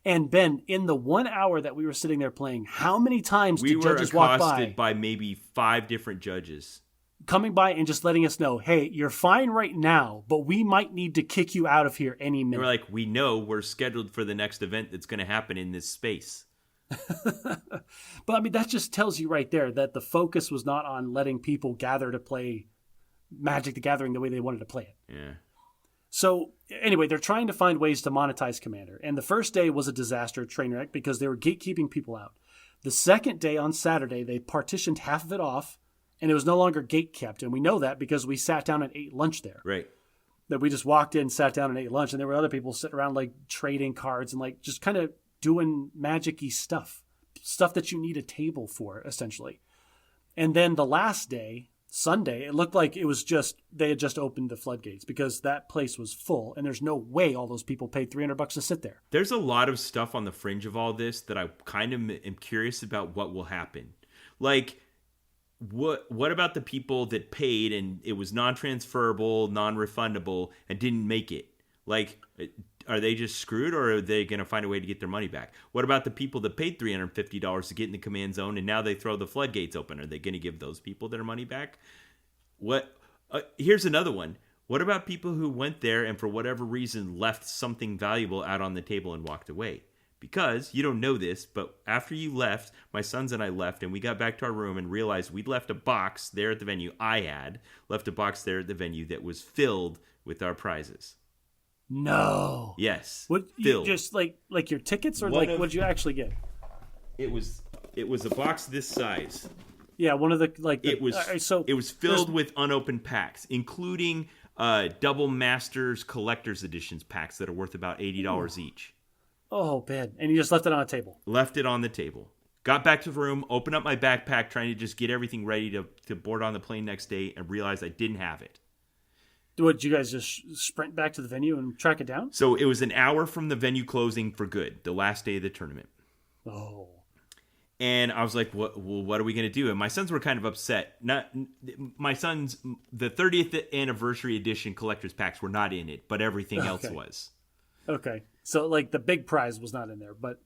And Ben, in the 1 hour that we were sitting there playing, how many times did judges walk by? We were accosted by maybe 5 different judges. Coming by and just letting us know, hey, you're fine right now, but we might need to kick you out of here any minute. We're like, we know we're scheduled for the next event that's going to happen in this space. But that just tells you right there that the focus was not on letting people gather to play Magic the Gathering the way they wanted to play it. Yeah. So anyway, they're trying to find ways to monetize Commander. And the first day was a disaster, train wreck, because they were gatekeeping people out. The second day on Saturday, they partitioned half of it off, and it was no longer gate kept. And we know that because we sat down and ate lunch there. Right. That we just walked in, sat down and ate lunch. And there were other people sitting around trading cards and just kind of doing magic-y stuff that you need a table for, essentially. And then the last day, Sunday, it looked like it was they had just opened the floodgates, because that place was full. And there's no way all those people paid $300 to sit there. There's a lot of stuff on the fringe of all this that I kind of am curious about what will happen. What about the people that paid and it was non-transferable, non-refundable, and didn't make it? Are they just screwed, or are they going to find a way to get their money back? What about the people that paid $350 to get in the command zone and now they throw the floodgates open? Are they going to give those people their money back? Here's another one. What about people who went there and for whatever reason left something valuable out on the table and walked away? Because you don't know this, but after you left, my sons and I left, and we got back to our room and realized we'd left a box there at the venue. I had left a box there at the venue that was filled with our prizes. No. Yes. What? You just like your tickets, or what'd you actually get? It was a box this size. Yeah, one of the it was filled with unopened packs, including double Masters collector's editions packs that are worth about $80 each. Oh, man. And you just left it on a table. Left it on the table. Got back to the room, opened up my backpack, trying to just get everything ready to board on the plane next day, and realized I didn't have it. Did you guys just sprint back to the venue and track it down? So it was an hour from the venue closing for good, the last day of the tournament. Oh. And I was like, what are we going to do? And my sons were kind of upset. My sons, the 30th anniversary edition collector's packs were not in it, but everything else was. Okay. So, the big prize was not in there, but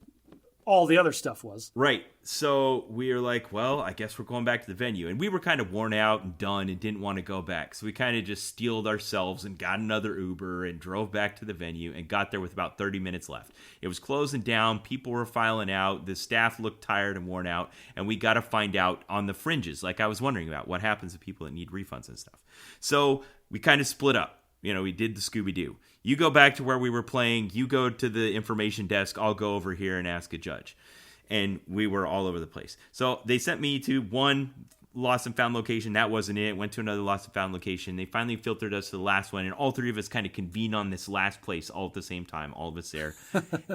all the other stuff was. Right. So we were like, well, I guess we're going back to the venue. And we were kind of worn out and done and didn't want to go back. So we kind of just steeled ourselves and got another Uber and drove back to the venue and got there with about 30 minutes left. It was closing down. People were filing out. The staff looked tired and worn out. And we got to find out on the fringes, like I was wondering about, what happens to people that need refunds and stuff. So we kind of split up. We did the Scooby-Doo. You go back to where we were playing. You go to the information desk. I'll go over here and ask a judge. And we were all over the place. So they sent me to one lost and found location. That wasn't it. Went to another lost and found location. They finally filtered us to the last one. And all three of us kind of convened on this last place all at the same time. All of us there.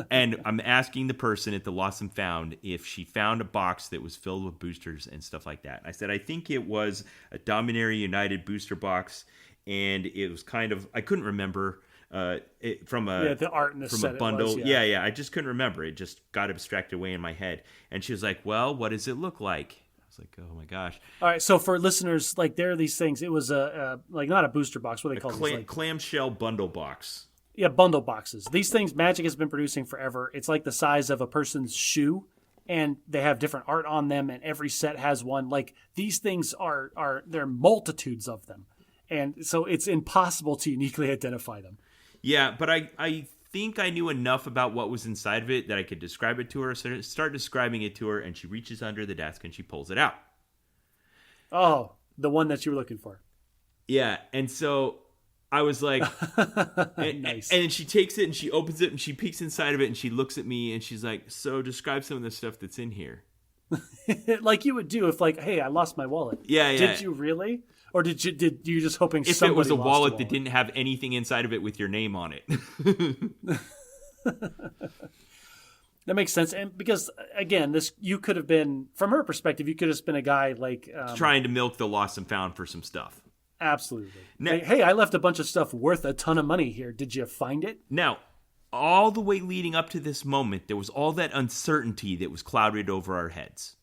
And I'm asking the person at the lost and found if she found a box that was filled with boosters and stuff like that. I said, I think it was a Dominaria United booster box. And it was kind of, I couldn't remember from the art in the from set a bundle. It was, yeah, I just couldn't remember. It just got abstracted away in my head. And she was like, well, what does it look like? I was like, oh my gosh. All right, so for listeners, there are these things. It was not a booster box. What do they call these? Clamshell bundle box. Yeah, bundle boxes. These things Magic has been producing forever. It's like the size of a person's shoe, and they have different art on them, and every set has one. These things there are multitudes of them. And so it's impossible to uniquely identify them. Yeah, but I think I knew enough about what was inside of it that I could describe it to her. So I start describing it to her, and she reaches under the desk and she pulls it out. Oh, the one that you were looking for. Yeah, and so I was like... Nice. And she takes it and she opens it and she peeks inside of it and she looks at me and she's like, so describe some of the stuff that's in here. Like you would do if hey, I lost my wallet. Yeah. Did you really? Or did you just hoping if somebody it was a lost wallet that didn't have anything inside of it with your name on it? That makes sense. And because again, you could have been, from her perspective, you could have been a guy trying to milk the lost and found for some stuff. Absolutely. Now, hey, I left a bunch of stuff worth a ton of money here. Did you find it? Now, all the way leading up to this moment, there was all that uncertainty that was clouded over our heads.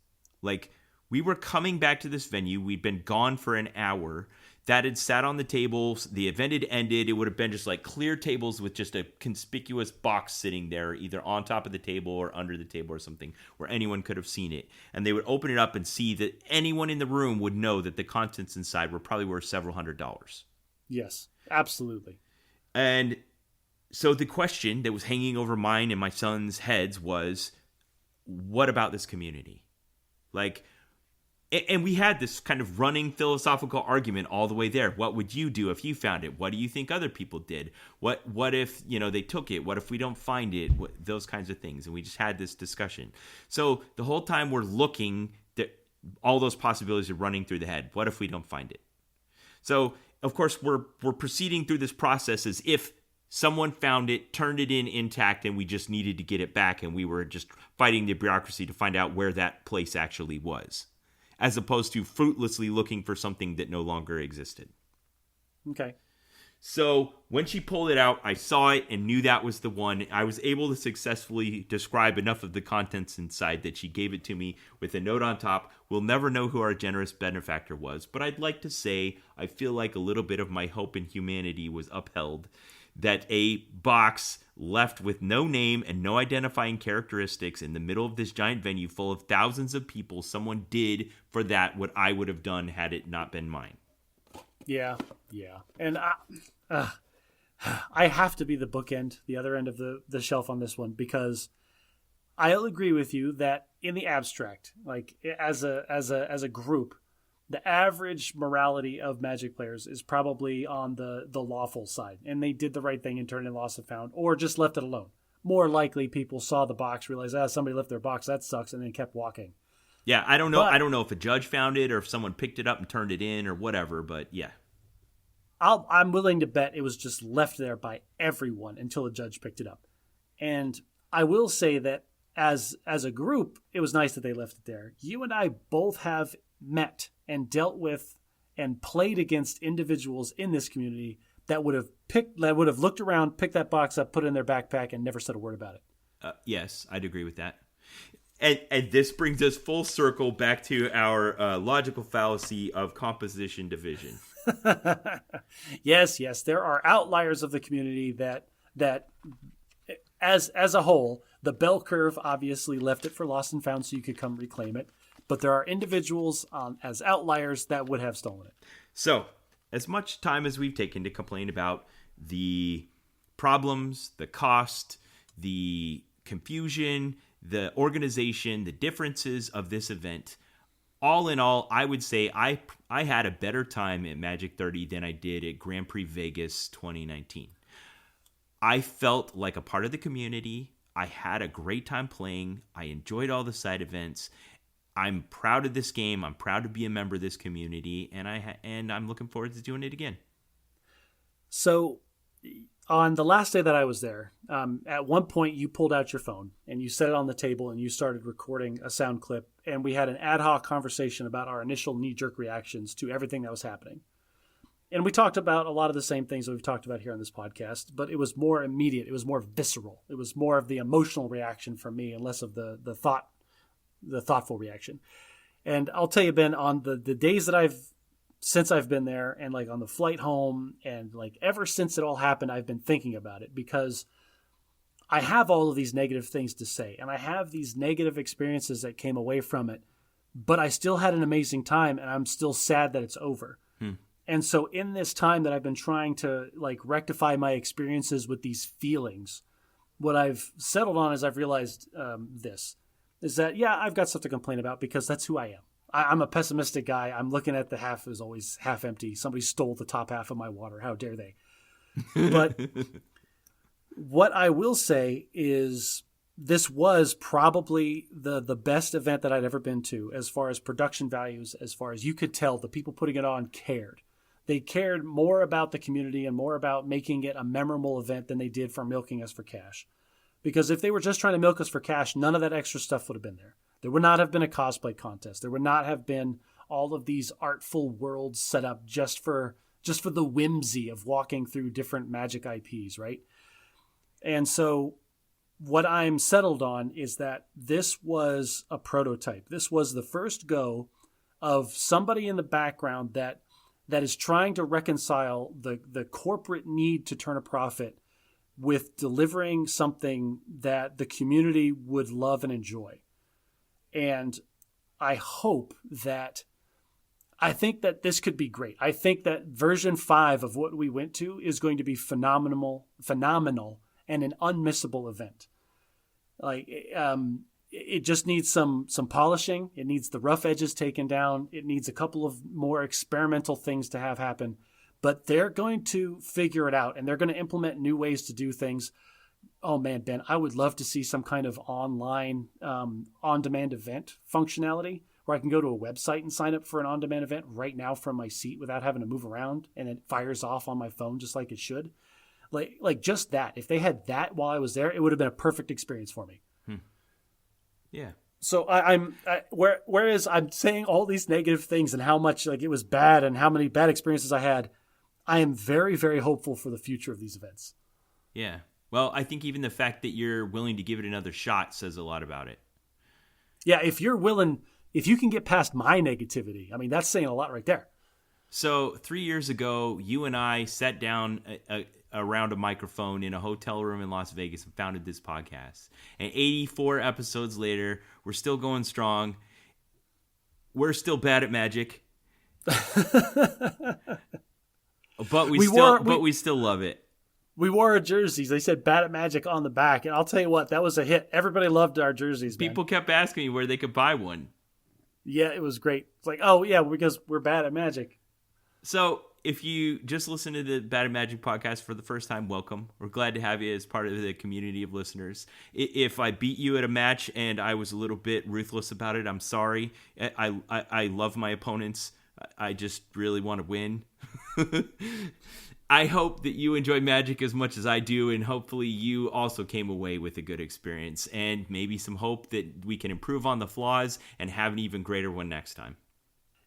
We were coming back to this venue. We'd been gone for an hour. That had sat on the tables. The event had ended. It would have been just clear tables with just a conspicuous box sitting there, either on top of the table or under the table or something, where anyone could have seen it. And they would open it up and see that anyone in the room would know that the contents inside were probably worth several $100s. Yes, absolutely. And so the question that was hanging over mine and my son's heads was, what about this community? And we had this kind of running philosophical argument all the way there. What would you do if you found it? What do you think other people did? What if, they took it? What if we don't find it? Those kinds of things. And we just had this discussion. So the whole time we're looking, all those possibilities are running through the head. What if we don't find it? So, of course, we're proceeding through this process as if someone found it, turned it in intact, and we just needed to get it back. And we were just fighting the bureaucracy to find out where that place actually was, as opposed to fruitlessly looking for something that no longer existed. Okay. So when she pulled it out, I saw it and knew that was the one. I was able to successfully describe enough of the contents inside that she gave it to me with a note on top. We'll never know who our generous benefactor was, but I'd like to say I feel like a little bit of my hope in humanity was upheld, that a box left with no name and no identifying characteristics in the middle of this giant venue full of thousands of people, someone did for that what I would have done had it not been mine. Yeah. And I have to be the bookend, the other end of the shelf on this one, because I'll agree with you that in the abstract, like as a group, the average morality of Magic players is probably on the lawful side, and they did the right thing and turned in Lost and Found, or just left it alone. More likely, people saw the box, realized, somebody left their box, that sucks, and then kept walking. Yeah, I don't know. I don't know if a judge found it or if someone picked it up and turned it in or whatever. But yeah, I'm willing to bet it was just left there by everyone until a judge picked it up. And I will say that as a group, it was nice that they left it there. You and I both have met and dealt with and played against individuals in this community that would have looked around, picked that box up, put it in their backpack, and never said a word about it. Yes, I'd agree with that. And this brings us full circle back to our logical fallacy of composition division. Yes, there are outliers of the community that as a whole, the bell curve obviously left it for Lost and Found so you could come reclaim it. But there are individuals as outliers that would have stolen it. So, as much time as we've taken to complain about the problems, the cost, the confusion, the organization, the differences of this event, all in all, I would say I had a better time at Magic 30 than I did at Grand Prix Vegas 2019. I felt like a part of the community. I had a great time playing. I enjoyed all the side events. I'm proud of this game. I'm proud to be a member of this community, and I'm looking forward to doing it again. So, on the last day that I was there, at one point you pulled out your phone and you set it on the table and you started recording a sound clip, and we had an ad hoc conversation about our initial knee-jerk reactions to everything that was happening. And we talked about a lot of the same things that we've talked about here on this podcast, but it was more immediate. It was more visceral. It was more of the emotional reaction from me and less of the thoughtful reaction. And I'll tell you, Ben, on the days that since I've been there, and like on the flight home, and like ever since it all happened, I've been thinking about it, because I have all of these negative things to say, and I have these negative experiences that came away from it, but I still had an amazing time, and I'm still sad that it's over. And so in this time that I've been trying to like rectify my experiences with these feelings, what I've settled on is I've realized is that, yeah, I've got stuff to complain about because that's who I am. I'm a pessimistic guy. I'm looking at the half is always half empty. Somebody stole the top half of my water. How dare they? But what I will say is this was probably the best event that I'd ever been to as far as production values, as far as you could tell the people putting it on cared. They cared more about the community and more about making it a memorable event than they did for milking us for cash. Because if they were just trying to milk us for cash, none of that extra stuff would have been there. There would not have been a cosplay contest. There would not have been all of these artful worlds set up just for the whimsy of walking through different Magic IPs, right? And so what I'm settled on is that this was a prototype. This was the first go of somebody in the background that is trying to reconcile the corporate need to turn a profit with delivering something that the community would love and enjoy. And I think that this could be great. I think that version 5 of what we went to is going to be phenomenal, and an unmissable event. Like, it just needs some polishing. It needs the rough edges taken down. It needs a couple of more experimental things to have happen. But they're going to figure it out, and they're going to implement new ways to do things. Oh, man, Ben, I would love to see some kind of online on-demand event functionality where I can go to a website and sign up for an on-demand event right now from my seat without having to move around, and it fires off on my phone just like it should. Like just that. If they had that while I was there, it would have been a perfect experience for me. Yeah. So whereas I'm saying all these negative things and how much like it was bad and how many bad experiences I had, I am very, very hopeful for the future of these events. Yeah. Well, I think even the fact that you're willing to give it another shot says a lot about it. Yeah, if you can get past my negativity, I mean, that's saying a lot right there. So 3 years ago, you and I sat down around a microphone in a hotel room in Las Vegas and founded this podcast. And 84 episodes later, we're still going strong. We're still bad at Magic. But we still love it. We wore our jerseys. They said Bad at Magic on the back. And I'll tell you what, that was a hit. Everybody loved our jerseys, man. People kept asking me where they could buy one. Yeah, it was great. It's like, oh, yeah, because we're bad at magic. So if you just listen to the Bad at Magic podcast for the first time, welcome. We're glad to have you as part of the community of listeners. If I beat you at a match and I was a little bit ruthless about it, I'm sorry. I love my opponents. I just really want to win. I hope that you enjoy Magic as much as I do, and hopefully you also came away with a good experience and maybe some hope that we can improve on the flaws and have an even greater one next time.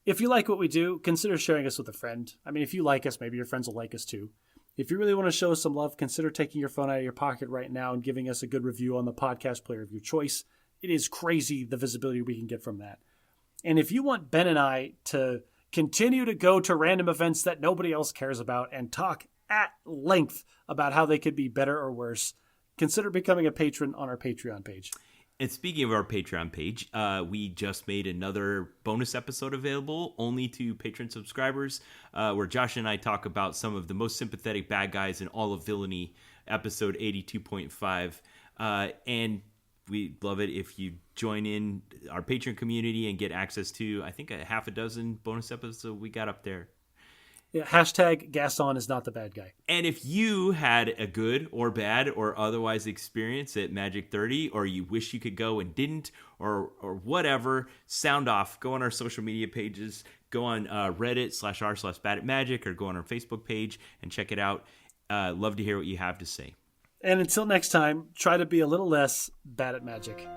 If you like what we do, consider sharing us with a friend. I mean, if you like us, maybe your friends will like us too. If you really want to show us some love, consider taking your phone out of your pocket right now and giving us a good review on the podcast player of your choice. It is crazy the visibility we can get from that. And if you want Ben and I to continue to go to random events that nobody else cares about and talk at length about how they could be better or worse, consider becoming a patron on our Patreon page. And speaking of our Patreon page, we just made another bonus episode available only to patron subscribers, where Josh and I talk about some of the most sympathetic bad guys in all of villainy, episode 82.5. And we'd love it if you join in our Patreon community and get access to, I think, a half a dozen bonus episodes we got up there. Yeah, hashtag Gaston is not the bad guy. And if you had a good or bad or otherwise experience at Magic 30, or you wish you could go and didn't, or whatever, sound off. Go on our social media pages. Go on Reddit/r/BadAtMagic, or go on our Facebook page and check it out. Love to hear what you have to say. And until next time, try to be a little less bad at magic.